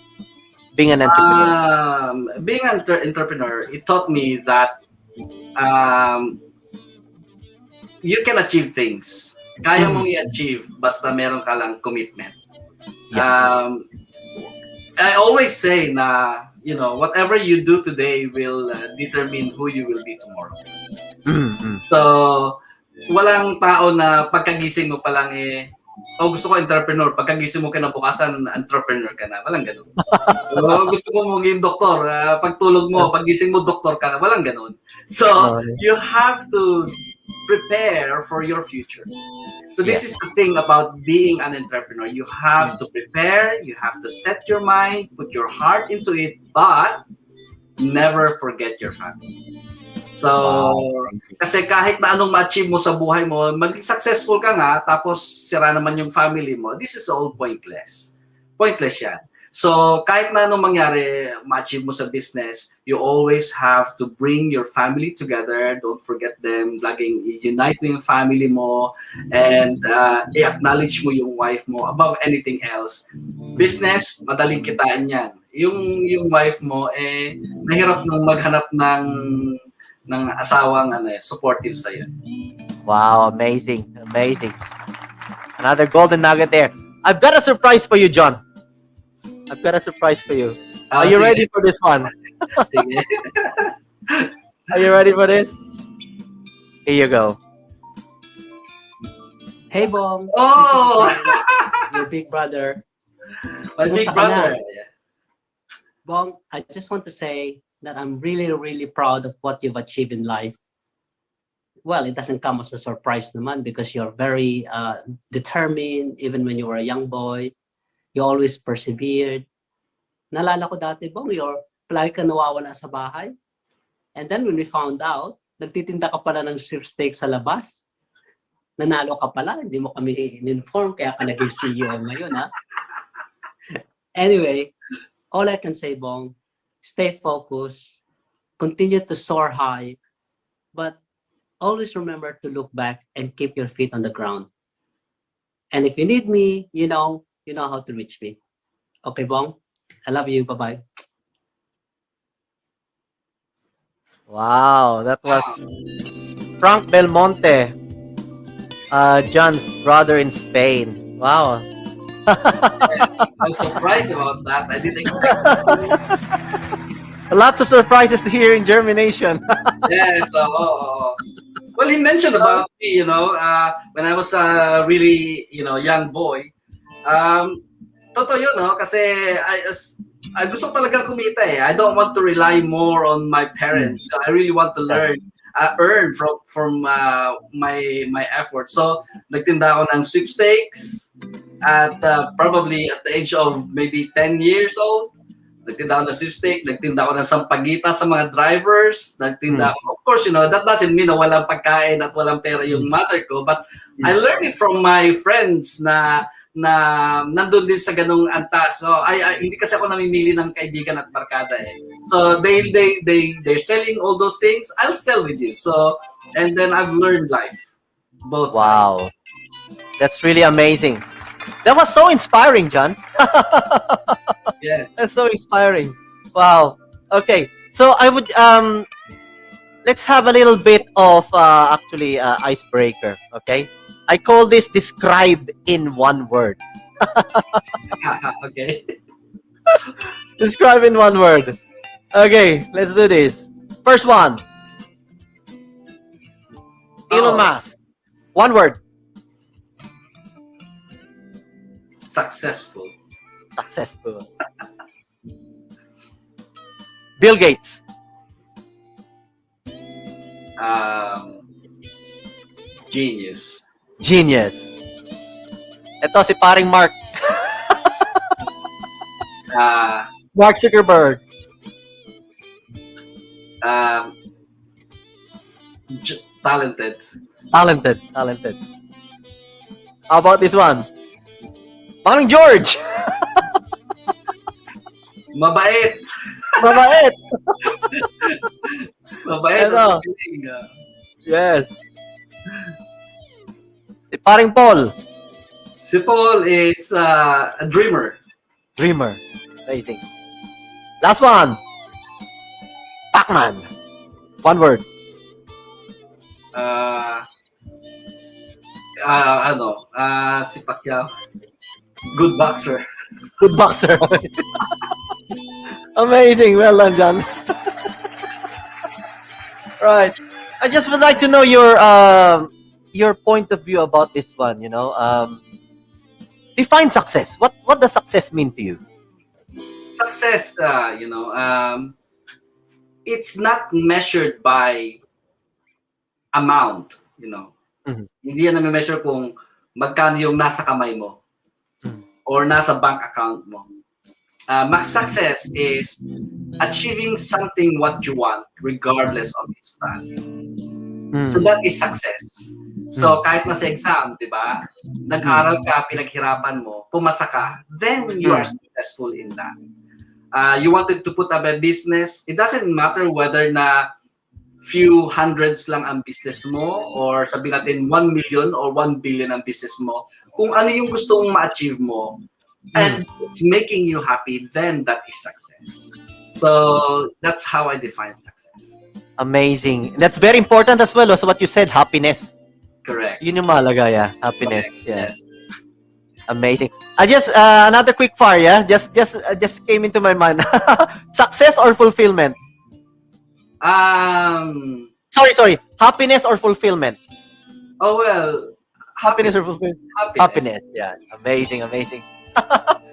being an entrepreneur. Being an entrepreneur, it taught me that you can achieve things. Kaya mong i-achieve basta meron ka lang commitment. I always say na, whatever you do today will determine who you will be tomorrow. So, walang tao na pagkagising mo pa lang gusto ko entrepreneur. Pagkagising mo kinabukasan, entrepreneur ka na. Walang ganun. Gusto ko maging doktor. Pagtulog mo, paggising mo, doktor ka na. Walang ganun. So, you have to prepare for your future. So, this is the thing about being an entrepreneur. You have to prepare. You have to set your mind, put your heart into it, but never forget your family. So, kasi kahit na anong ma-achieve mo sa buhay mo, maging successful ka nga, tapos sira naman yung family mo, this is all pointless. Pointless yan. So, kahit na anong mangyari, ma-achieve mo sa business, you always have to bring your family together. Don't forget them. Laging i-unite mo yung family mo, and i-acknowledge mo yung wife mo above anything else. Business, madaling kitain yan. Yung wife mo, nahirap nang maghanap ng asawang supportive sa iyo. Wow, amazing. Another golden nugget there. I've got a surprise for you, John. Are you ready for this one? Sige. Are you ready for this? Here you go. Hey, Bong. Oh! Your big brother. My big brother. Bong, I just want to say that I'm really, really proud of what you've achieved in life. Well, it doesn't come as a surprise naman because you're very determined. Even when you were a young boy, you always persevered. Nalala ko dati, Bong, palagi ka nawawala sa bahay. And then when we found out, nagtitinda ka pala ng sweepstakes sa labas. Nanalo ka pala, hindi mo kami in-inform, kaya ka naging CEO ngayon, ha? Anyway, all I can say, Bong, stay focused, continue to soar high, but always remember to look back and keep your feet on the ground. And if you need me, you know how to reach me. Okay, Bong? I love you. Bye-bye. Wow, that was Frank Belmonte, John's brother in Spain. Wow. I'm surprised about that. I didn't expect. Lots of surprises here in JhermiNATION. Yes. Well, he mentioned about me, when I was a really, young boy. Totoo yun, no? Kasi I gusto ko talaga kumita eh. I don't want to rely more on my parents. I really want to earn from my effort. So, nagtinda ako ng sweepstakes at probably at the age of maybe 10 years old. Nagtinda ako ng sweepstakes, nagtinda ako ng sampagita sa mga drivers, nagtinda ako. Of course, that doesn't mean na walang pagkain at walang pera yung mother ko, but I learned it from my friends na nandun din sa ganung antas. So, hindi kasi ako namimili ng kaibigan at barkada eh. So, they're selling all those things, I'll sell with you. So, and then I've learned life. Both Wow. Sides. That's really amazing. That was so inspiring, John. Yes. That's so inspiring. Wow. Okay. So I would let's have a little bit of icebreaker. Okay. I call this describe in one word. Okay. Describe in one word. Okay. Let's do this. First one. Elon Musk. One word. Successful. Successful. Bill Gates. Genius. Genius. Ito si paring Mark. Mark Zuckerberg. Talented. Talented. How about this one? Paring George. Mabait. Mabait. Mabait. Ano? Yes. Si paring Paul. Si Paul is a dreamer. Dreamer. Amazing. Last one. Pac-Man. One word. Si Pacquiao. Good boxer. Good boxer. Amazing. Well done, John. Right. I just would like to know your point of view about this one. Define success. What does success mean to you? Success, it's not measured by amount. Mhm. Hindi yan na-measure kung magkano yung nasa kamay mo or nasa bank account mo. Success is achieving something what you want regardless of its value. So that is success. So kahit nasa exam, di ba? Nag-aral ka, pinaghirapan mo, pumasa ka, then you are successful in that. You wanted to put up a business, it doesn't matter whether na few hundreds lang ang business mo or sabihin natin 1 million or 1 billion ang business mo. Kung ano yung gusto mong ma-achieve mo and it's making you happy, then that is success. So that's how I define success. Amazing. That's very important as well. Also, what you said, happiness. Correct. Yun yung mahalaga, yeah. Happiness. Correct. Yes. Amazing. I just another quick fire, yeah. Just came into my mind. Success or fulfillment? Sorry. Happiness or fulfillment? Oh well. Happiness or fulfillment? Happiness. Yes. Amazing.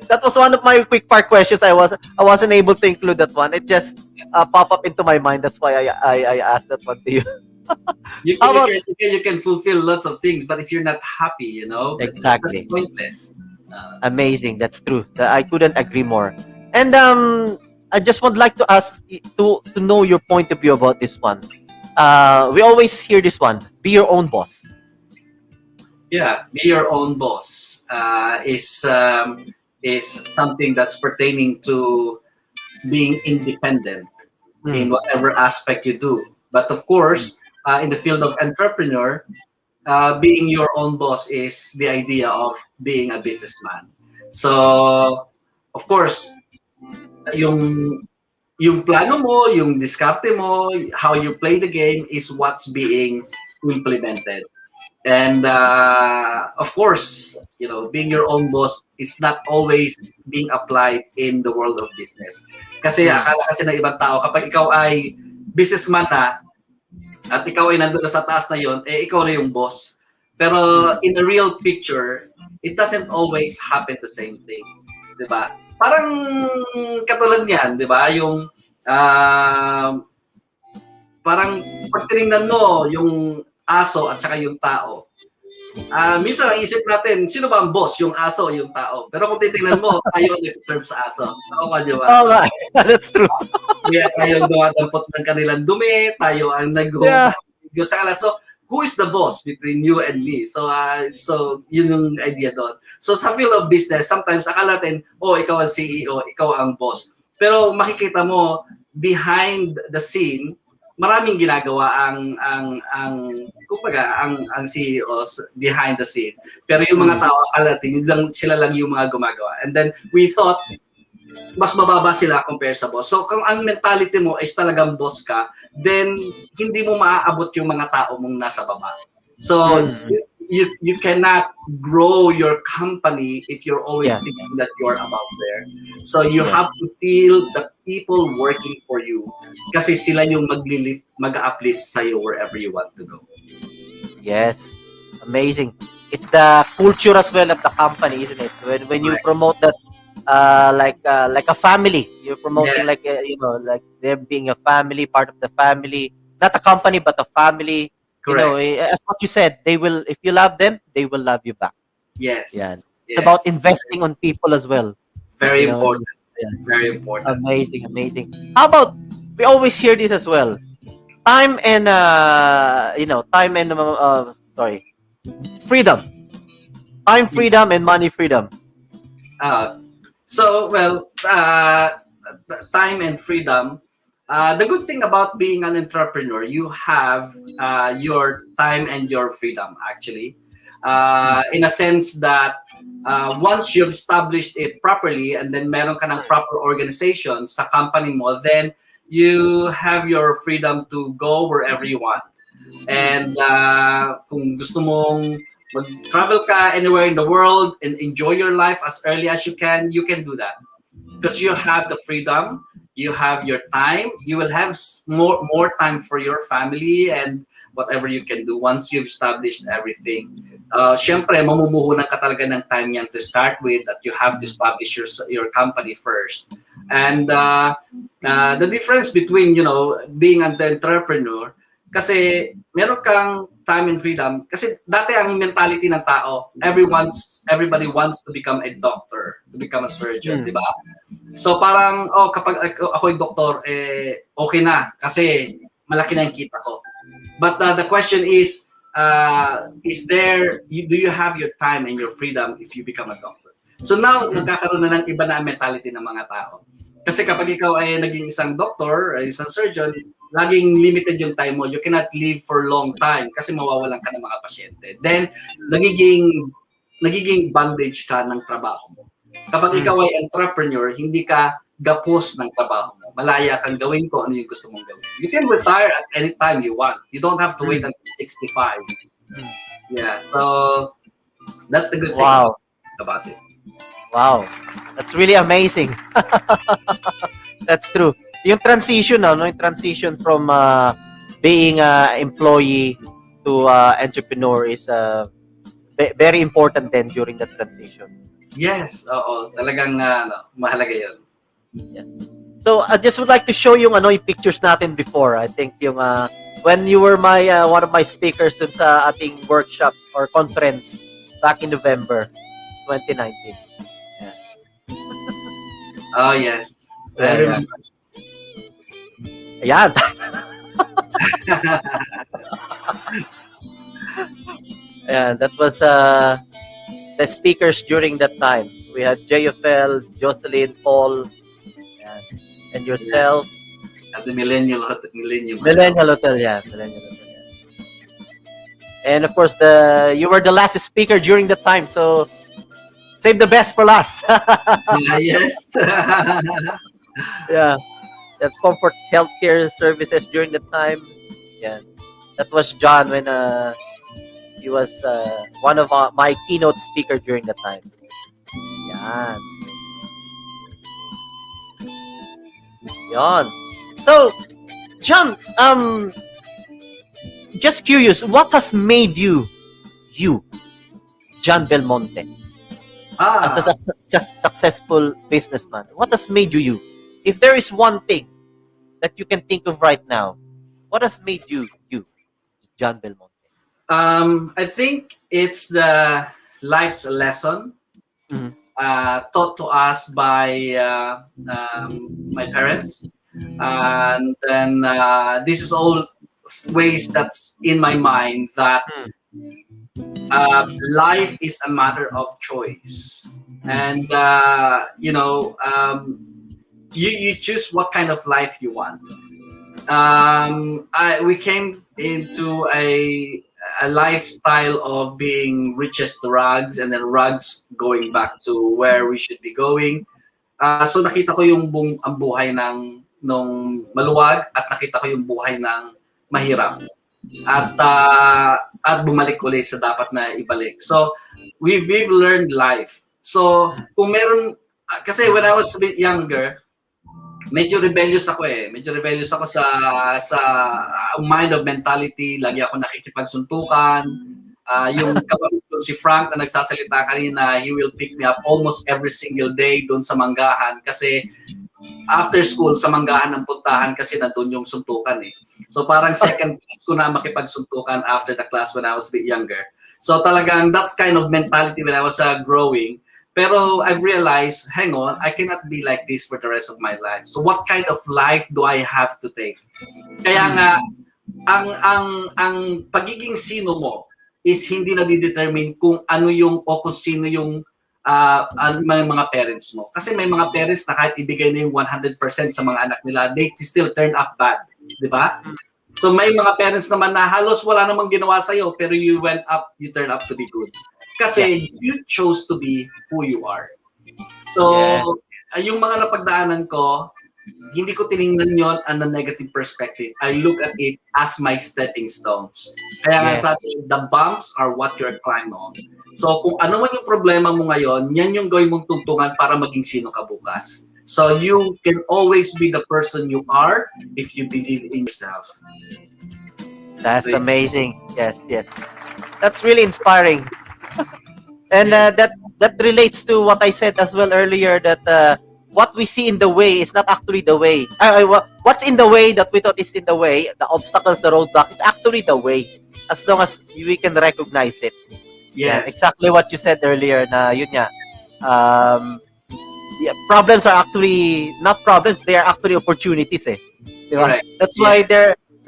That was one of my quick fire questions. I wasn't able to include that one. It just pop up into my mind. That's why I asked that one to you. You can fulfill lots of things, but if you're not happy, Exactly. that's pointless. Amazing. That's true. I couldn't agree more. And I just would like to ask to know your point of view about this one. We always hear this one: be your own boss. Yeah, be your own boss is something that's pertaining to being independent. in whatever aspect you do. But of course, in the field of entrepreneur, being your own boss is the idea of being a businessman. So, of course, yung yung plano mo, yung diskarte mo, how you play the game is what's being implemented. And of course, being your own boss is not always being applied in the world of business. Kasi akala kasi ng ibang tao, kapag ikaw ay businessman na, at ikaw ay nandun na sa taas na yon, ikaw na yung boss. Pero in the real picture, it doesn't always happen the same thing. Diba? Parang katulad niyan, diba? Yung parang pag tinignan mo yung aso at saka yung tao. Minsan ang isip natin, sino ba ang boss? Yung aso o yung tao? Pero kung titingnan mo, tayo ang nag-serve sa aso. Oo ka, di ba? Oh, that's true. Kaya tayo ang dumadampot ng kanilang dumi, tayo ang nag-go sa kanila. So, who is the boss between you and me? So yun yung idea doon. So, sa field of business, sometimes akala natin, ikaw ang CEO, ikaw ang boss. Pero makikita mo, behind the scene, maraming ginagawa ang CEOs behind the scene. Pero yung mga tao, akala natin, sila lang yung mga gumagawa. And then we thought, mas mababa sila compare sa boss. So kung ang mentality mo is talagang boss ka, then hindi mo maaabot yung mga tao mong nasa baba. So you cannot grow your company if you're always thinking that you're above there. So you have to feel the people working for you kasi sila yung mag-uplift sa'yo wherever you want to go. Yes, amazing. It's the culture as well of the company, isn't it? When you promote that like a family, you're promoting like them being a family, part of the family, not a company but a family. Correct. As what you said, they will, if you love them, they will love you back. Yes. It's about investing on people as well. Very important. Very important. Amazing. How about, we always hear this as well. Time and freedom. Time freedom and money freedom. Time and freedom. The good thing about being an entrepreneur, you have your time and your freedom, actually. In a sense that once you've established it properly and then meron ka ng proper organization sa company mo, then you have your freedom to go wherever you want. And kung gusto mong mag-travel ka anywhere in the world and enjoy your life as early as you can do that. Because you have the freedom, you have your time, you will have more time for your family and whatever you can do once you've established everything. Syempre, mamumuhunan ka talaga ng time yan to start with, that you have to establish your company first. And the difference between, being an entrepreneur, kasi meron kang time and freedom. Kasi dati ang mentality ng tao, everybody wants to become a doctor, to become a surgeon, di ba? So parang, kapag ako'y doktor, okay na, kasi malaki na yung kita ko. But the question is do you have your time and your freedom if you become a doctor? So now, nagkakaroon na ng iba na mentality ng mga tao. Kasi kapag ikaw ay naging isang doctor, isang surgeon, laging limited yung time mo. You cannot live for long time kasi mawawalan ka ng mga pasyente. Then, nagiging bandage ka ng trabaho mo. Kapag ikaw ay entrepreneur, hindi ka gapos ng trabaho mo. Malaya kang gawin ko ano yung gusto mong gawin. You can retire at any time you want. You don't have to wait until 65. Yeah, so that's the good thing about it. Wow, that's really amazing. That's true. Yung transition, yung transition from being employee to entrepreneur is very important then during the transition. Yes, oo. Talagang mahalaga yun. Yeah. So I just would like to show yung yung pictures natin before. I think yung when you were my one of my speakers dun sa ating workshop or conference back in November 2019. Yeah. Oh yes. I remember. Ayan. Yeah, that was the speakers during that time. We had JFL, Jocelyn, Paul, and yourself. At the Millennium Hotel. Millennial Hotel, yeah. Millennial Hotel. Yeah. And of course, you were the last speaker during the time, so save the best for last. Yes. Yeah, the comfort healthcare services during the time. Yeah, that was John when he was one of my keynote speaker during the time. Yan. Yan. So, John, just curious, what has made you, John Belmonte, as a successful businessman? What has made you? If there is one thing that you can think of right now, what has made you, John Belmonte? I think it's the life's lesson taught to us by my parents, and then this is all ways that's in my mind that life is a matter of choice, and you choose what kind of life you want. We came into a lifestyle of being richest to rags, and then rags going back to where we should be going. So nakita ko yung ang buhay nung maluwag, at nakita ko yung buhay ng mahirap. At bumalik ulit sa dapat na ibalik. So we've learned life. So kung meron, kasi when I was a bit younger, medyo rebellious ako eh. Medyo rebellious ako sa mind of mentality. Lagi ako nakikipagsuntukan. Yung kapatid ko si Frank na nagsasalita kanina, he will pick me up almost every single day doon sa manggahan. Kasi after school, sa manggahan ng puntahan kasi nandun yung suntukan eh. So parang second class ko na makipagsuntukan after the class when I was a bit younger. So talagang that's kind of mentality when I was growing. Pero I've realized, hang on, I cannot be like this for the rest of my life. So what kind of life do I have to take? Kaya nga, ang pagiging sino mo is hindi na didetermine kung ano yung o kung sino yung mga parents mo. Kasi may mga parents na kahit ibigay na yung 100% sa mga anak nila, they still turn up bad. Di ba? So may mga parents naman na halos wala namang ginawa sa'yo, pero you went up, you turn up to be good. Kasi you chose to be who you are. So, yung mga napagdaanan ko, hindi ko tiningnan yon on a negative perspective. I look at it as my stepping stones. Kaya nga sa atin, the bumps are what you're climbing on. So, kung ano man yung problema mo ngayon, yan yung gawin mong tungtungan para maging sino ka bukas. So, you can always be the person you are if you believe in yourself. That's amazing. Yes. That's really inspiring. And that relates to what I said as well earlier, that what we see in the way is not actually the way. What's in the way that we thought is in the way, the obstacles, the roadblocks, is actually the way, as long as we can recognize it. Yes. Exactly what you said earlier, na yun nga, problems are actually not problems, they are actually opportunities eh. Diba? Right. That's why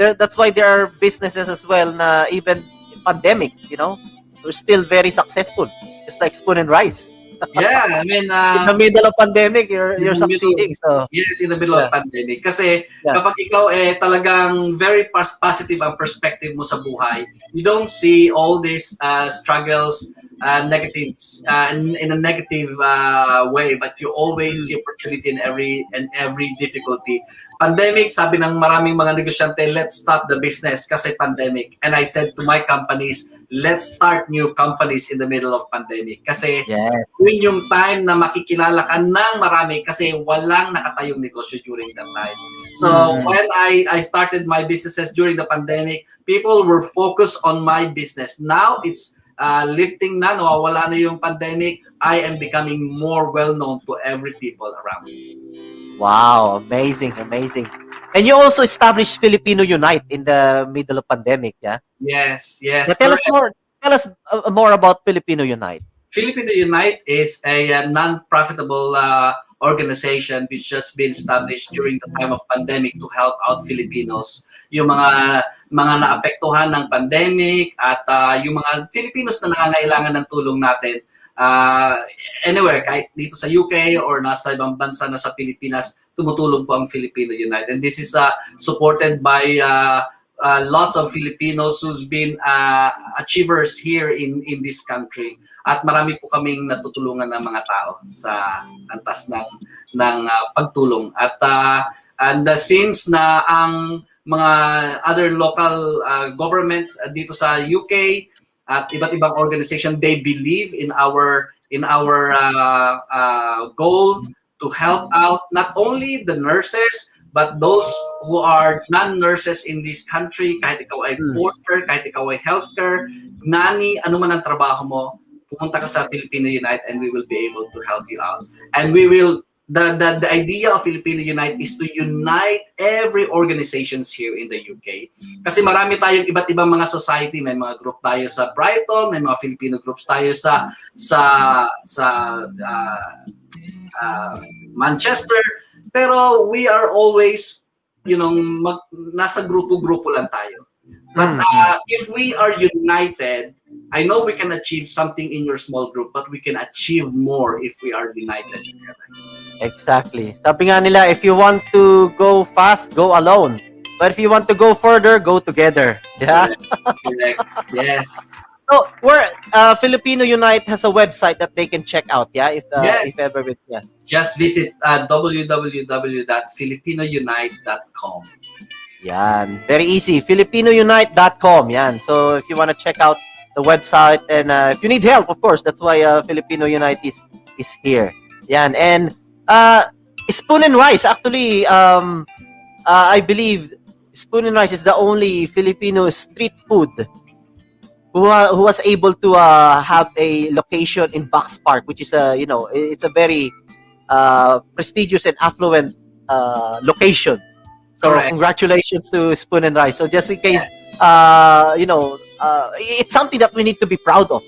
that's why there are businesses as well na even pandemic, we're still very successful. Just like Spoon and Rice. Yeah, I mean, in the middle of pandemic, you're succeeding. So yes, in the middle of pandemic. Kasi kapag ikaw talagang very positive ang perspective mo sa buhay, you don't see all these struggles, negatives in a negative way, but you always see opportunity in every difficulty. Pandemic, sabi ng maraming mga negosyante, let's stop the business kasi pandemic. And I said to my companies, let's start new companies in the middle of pandemic. Kasi yun yung time na makikilala ka ng marami kasi walang nakatayong negosyo during that time. So when I started my businesses during the pandemic, people were focused on my business. Now it's lifting na, wala na yung pandemic, I am becoming more well-known to every people around me. Wow, amazing. And you also established Filipino Unite in the middle of pandemic, yeah? Yes. Now, tell us more about Filipino Unite. Filipino Unite is a non-profitable organization which has been established during the time of pandemic to help out Filipinos. Yung mga naapektuhan ng pandemic at yung mga Filipinos na nangangailangan ng tulong natin. anywhere, kahit dito sa UK or nasa ibang bansa na sa Pilipinas, tumutulong po ang Filipino Unite. And this is supported by lots of Filipinos who's been achievers here in this country. At marami po kaming natutulungan ng mga tao sa antas ng pagtulong. At and since na ang mga other local governments dito sa UK at iba't ibang organization, they believe in our goal to help out not only the nurses but those who are non-nurses in this country, kahit ikaw ay porter, kahit ikaw ay healthcare, nani, ano man ang trabaho mo, pumunta ka sa Filipino Unite and we will be able to help you out. And we will, the idea of Filipino Unite is to unite every organizations here in the UK. Kasi marami tayong iba't ibang mga society, may mga group tayo sa Brighton, may mga Filipino groups tayo sa Manchester, pero we are always, nasa grupo-grupo lang tayo. But if we are united, I know we can achieve something in your small group, but we can achieve more if we are united. Exactly. Sabi nga nila, if you want to go fast, go alone. But if you want to go further, go together. Yeah? Correct. Yes. So, Filipino Unite has a website that they can check out, yeah? If ever, yeah. Just visit www.filipinounite.com. Yan. Very easy. FilipinoUnite.com. Yan. So, if you want to check out the website and if you need help, of course, that's why Filipino Unite is here. Yan. And Spoon and Rice, actually, I believe Spoon and Rice is the only Filipino street food who was able to have a location in Box Park, which is it's a very prestigious and affluent location. So correct. Congratulations to Spoon and Rice. So just in case, it's something that we need to be proud of,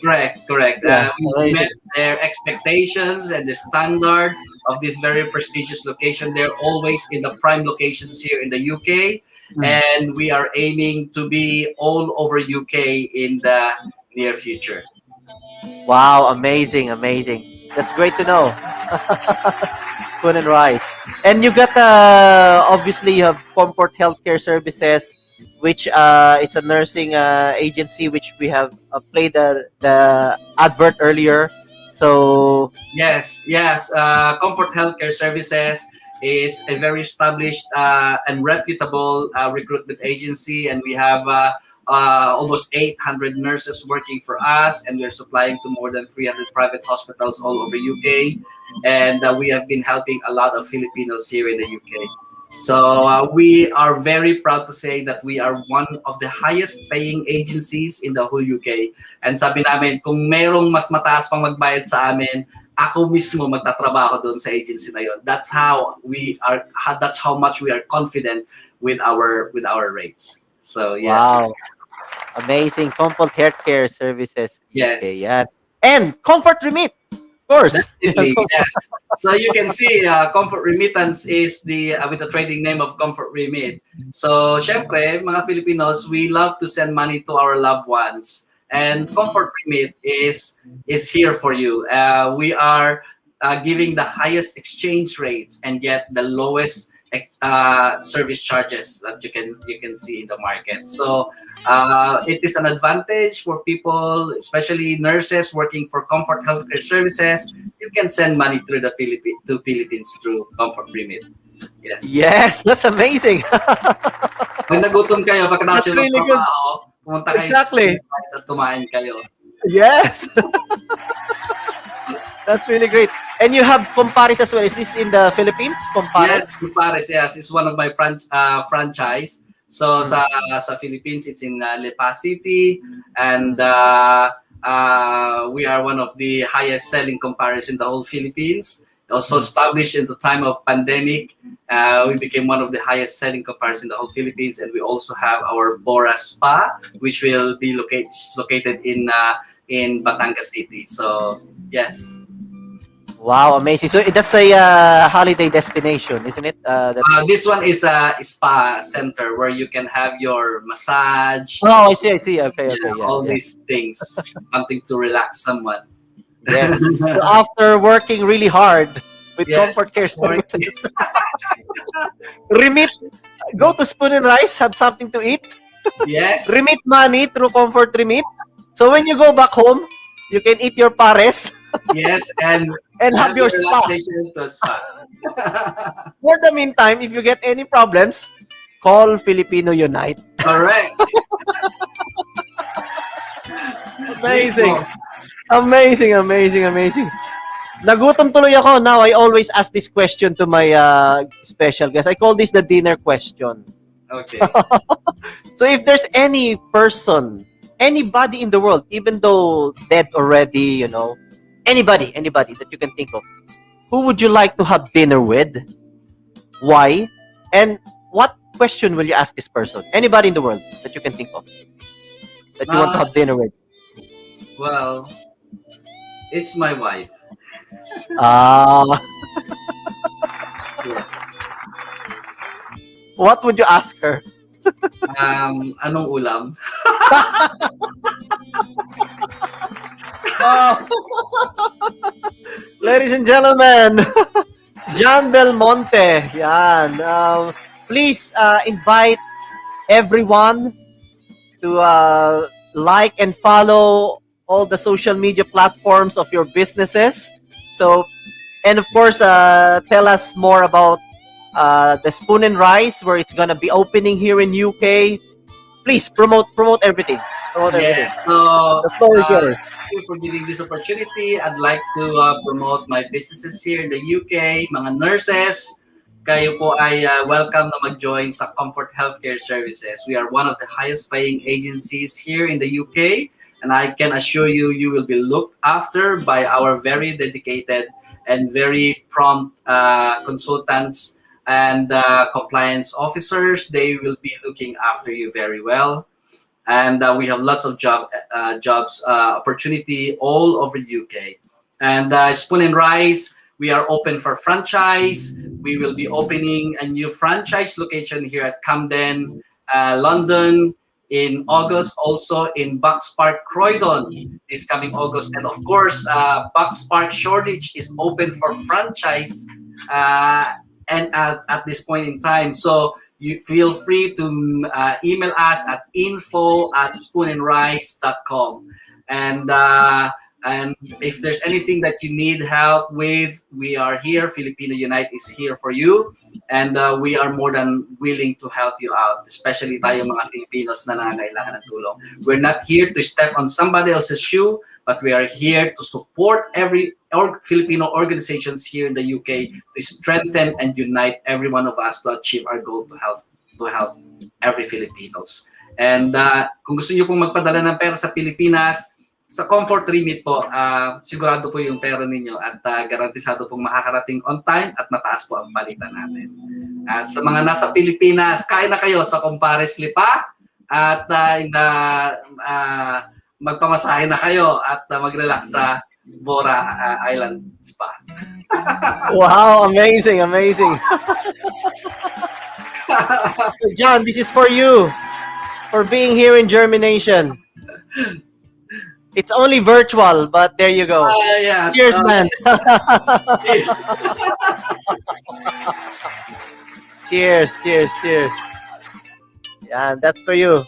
Correct. Yeah, We met their expectations and the standard of this very prestigious location. They're always in the prime locations here in the UK. And we are aiming to be all over UK in the near future. Wow, amazing. That's great to know. Spoon and Rice. And you got, obviously, you have Comfort Healthcare Services, which it's a nursing agency, which we have played the advert earlier. So Yes. Comfort Healthcare Services is a very established and reputable recruitment agency, and we have almost 800 nurses working for us, and we're supplying to more than 300 private hospitals all over UK, and we have been helping a lot of Filipinos here in the UK. So we are very proud to say that we are one of the highest paying agencies in the whole UK. And sabi namin, kung merong mas mataas pang magbayad sa amin, ako mismo magtatrabaho doon sa agency na yon. That's how much we are confident with our rates. So yes. wow, amazing. Comfort Healthcare Services. Yes. Okay, yeah. And Comfort Remit, of course. Definitely, yes. So you can see, Comfort Remittance is with the trading name of Comfort Remit. So, syempre, mga Filipinos, we love to send money to our loved ones. And Comfort Remit is here for you. We are giving the highest exchange rates and yet the lowest service charges that you can see in the market. So it is an advantage for people, especially nurses working for Comfort Healthcare Services. You can send money through the Philippines through Comfort Remit. Yes, that's amazing. Pag nagutom kayo, pagkatapos That's yung really good. magtrabaho, pumunta kayo Exactly. sa Philippines at kumain kayo. Yes. That's really great. And you have Comparis as well. Is this in the Philippines? Comparis? Yes, Comparis, yes. It's one of my franchise. So sa Philippines, it's in Lipa City, and we are one of the highest selling Comparis in the whole Philippines. Also established in the time of pandemic, we became one of the highest selling Comparis in the whole Philippines, and we also have our Bora Spa, which will be located in Batangas City. So yes. Wow, amazing. So that's a holiday destination, isn't it? This one is a spa center where you can have your massage. Oh, I see. Okay, all these things, something to relax someone. Yes. So after working really hard with Yes, Comfort Care working. Services, remit, go to Spoon and Rice, have something to eat, Yes. remit money through Comfort Remit. So when you go back home, you can eat your pares Yes, and and have your spa. relaxation to spa. For the meantime, if you get any problems, call Filipino Unite. Correct. Amazing. Mismo. Amazing, amazing, amazing. Nagutom tuloy ako. Now, I always ask this question to my special guest. I call this the dinner question. Okay. So if there's any person, anybody in the world, even though dead already, you know, anybody that you can think of, who would you like to have dinner with? Why? And what question will you ask this person? Anybody in the world that you can think of that you want to have dinner with? Well, it's my wife. Ah, Yes. what would you ask her? Anong ulam? Oh. Ladies and gentlemen, John Belmonte. Yan. Please invite everyone to like and follow all the social media platforms of your businesses. So, and of course, tell us more about the Spoon and Rice, where it's gonna be opening here in UK. Please promote everything. Promote everything. Yes. So, The floor is yours. thank you for giving this opportunity. I'd like to promote my businesses here in the UK, mga nurses. Kayo po ay welcome na mag-join sa Comfort Healthcare Services. We are one of the highest paying agencies here in the UK, and I can assure you, you will be looked after by our very dedicated and very prompt consultants and compliance officers. They will be looking after you very well. And we have lots of jobs opportunity all over the UK. And Spoon and Rice, we are open for franchise. We will be opening a new franchise location here at Camden, London, in August, also in Bucks Park, Croydon, this coming August. And of course, Bucks Park Shoreditch is open for franchise and at this point in time. So you feel free to email us at info@spoonandrice.com. And if there's anything that you need help with, we are here. Filipino Unite is here for you. And we are more than willing to help you out, especially tayo mga Filipinos na nangangailangan ng tulong. We're not here to step on somebody else's shoe, but we are here to support every Filipino organizations here in the UK to strengthen and unite every one of us to achieve our goal to help every Filipinos. And kung gusto niyo pong magpadala ng pera sa Pilipinas, sa Comfort Remit po, sigurado po yung pera ninyo at garantisado pong makakarating on time at mataas po ang palitan natin. At sa mga nasa Pilipinas, kain na kayo sa Compares Lipa at magpamasahe na kayo at mag-relax sa Bora Island Spa. Wow, amazing, amazing. So John, this is for you, for being here in JhermiNATION. It's only virtual, but there you go. Yes. Cheers, man. Cheers. Cheers, cheers, cheers. Yeah, that's for you.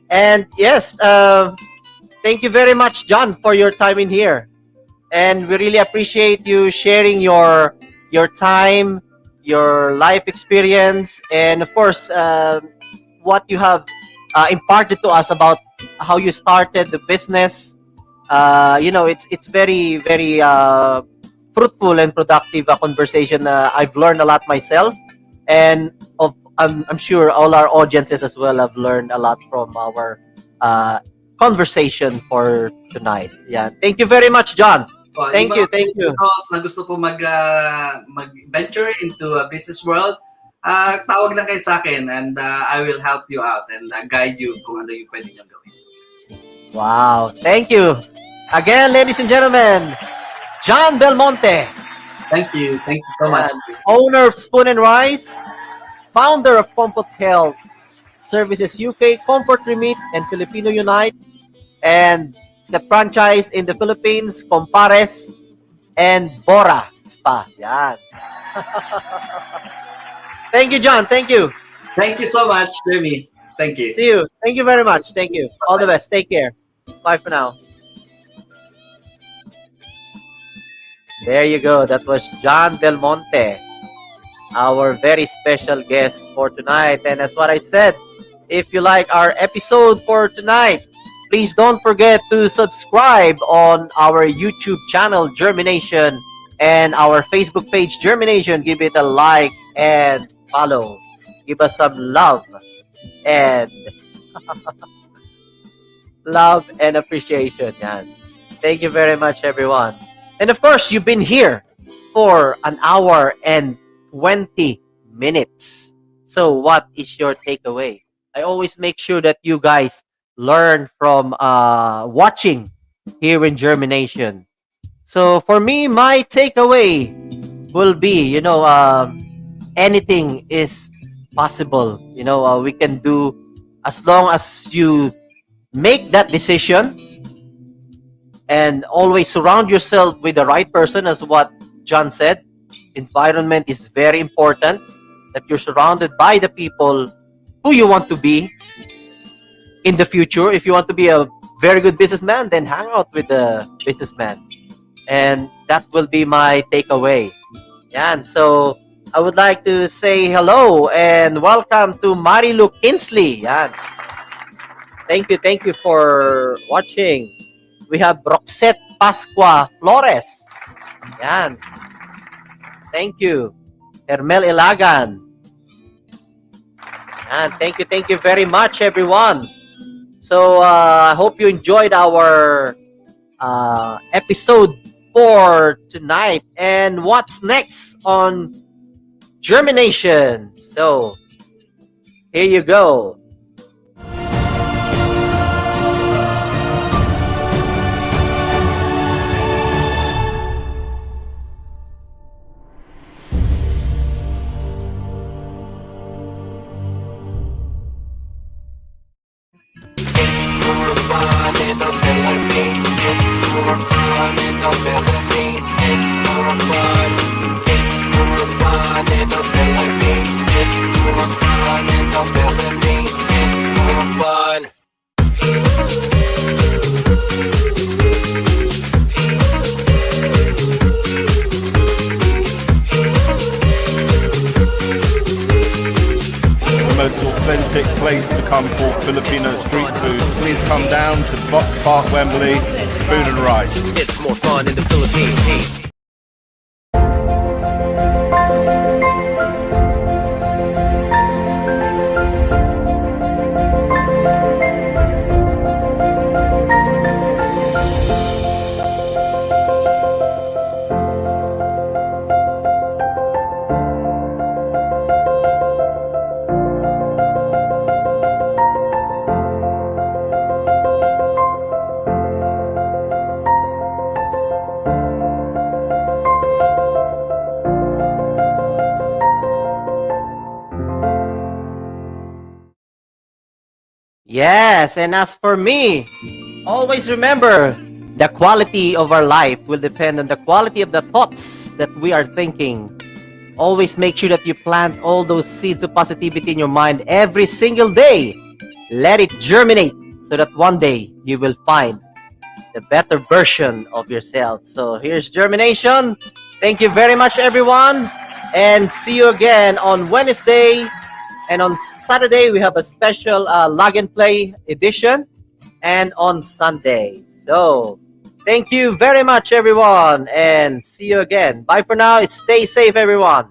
And yes, thank you very much, John, for your time in here. And we really appreciate you sharing your time, your life experience, and of course, what you have imparted to us about how you started the business. It's very, very fruitful and productive conversation. I've learned a lot myself, and I'm sure all our audiences as well have learned a lot from our conversation for tonight. Yeah, thank you very much, John. Thank you. Na gusto po mag-venture into a business world, tawag lang kayo sa akin and I will help you out and guide you kung ano yung pwede nyo gawin. Wow, thank you. Again, ladies and gentlemen, John Belmonte. Thank you so much. Owner of Spoon and Rice, founder of Comfort Health Services UK, Comfort Remit, and Filipino Unite. And the franchise in the Philippines, Compares, and Bora Spa. Yan. Thank you, John. Thank you. Thank you so much, Jeremy. Thank you. See you. Thank you very much. Thank you. All the best. Take care. Bye for now. There you go. That was John Belmonte, our very special guest for tonight. And that's what I said. If you like our episode for tonight, please don't forget to subscribe on our YouTube channel, JhermiNATION, and our Facebook page, JhermiNATION. Give it a like and follow. Give us some love and love and appreciation. Yan. Thank you very much, everyone. And of course, you've been here for an hour and 20 minutes. So what is your takeaway? I always make sure that you guys learn from watching here in JhermiNATION. So for me, my takeaway will be, anything is possible. We can do, as long as you make that decision and always surround yourself with the right person, as what John said. Environment is very important, that you're surrounded by the people who you want to be in the future. If you want to be a very good businessman, then hang out with the businessman. And that will be my takeaway. Yan. So I would like to say hello and welcome to Marilu Kinsley. Yan. Thank you for watching. We have Roxette Pascua Flores. Yan. Thank you. Hermel Ilagan. And thank you very much, everyone. So I hope you enjoyed our episode for tonight. And what's next on JhermiNATION? So here you go. Most authentic place to come for Filipino street food. Please come down to Box Park, Wembley, Food and Rice. It's more fun in the Philippines. Yes, and as for me, always remember, the quality of our life will depend on the quality of the thoughts that we are thinking. Always make sure that you plant all those seeds of positivity in your mind every single day. Let it germinate so that one day you will find the better version of yourself. So here's JhermiNATION. Thank you very much, everyone. And see you again on Wednesday. And on Saturday, we have a special log and play edition. And on Sunday. So thank you very much, everyone. And see you again. Bye for now. Stay safe, everyone.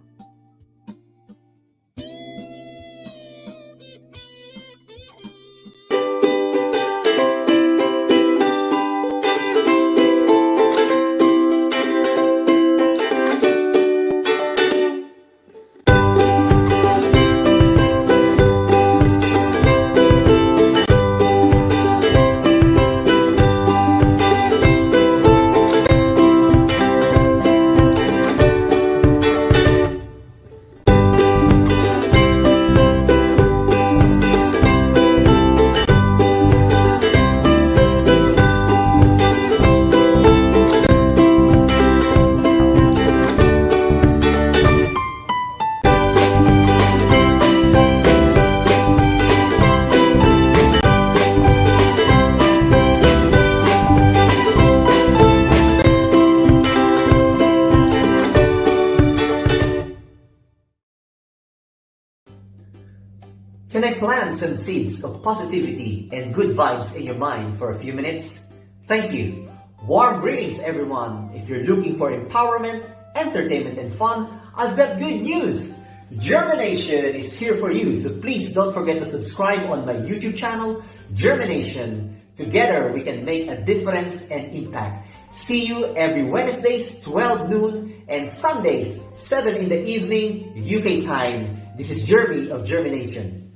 plant some seeds of positivity and good vibes in your mind for a few minutes? Thank you. Warm greetings, everyone. If you're looking for empowerment, entertainment, and fun, I've got good news. JhermiNATION is here for you, so please don't forget to subscribe on my YouTube channel, JhermiNATION. Together, we can make a difference and impact. See you every Wednesdays, 12 noon, and Sundays, 7 in the evening, UK time. This is Jeremy of JhermiNATION.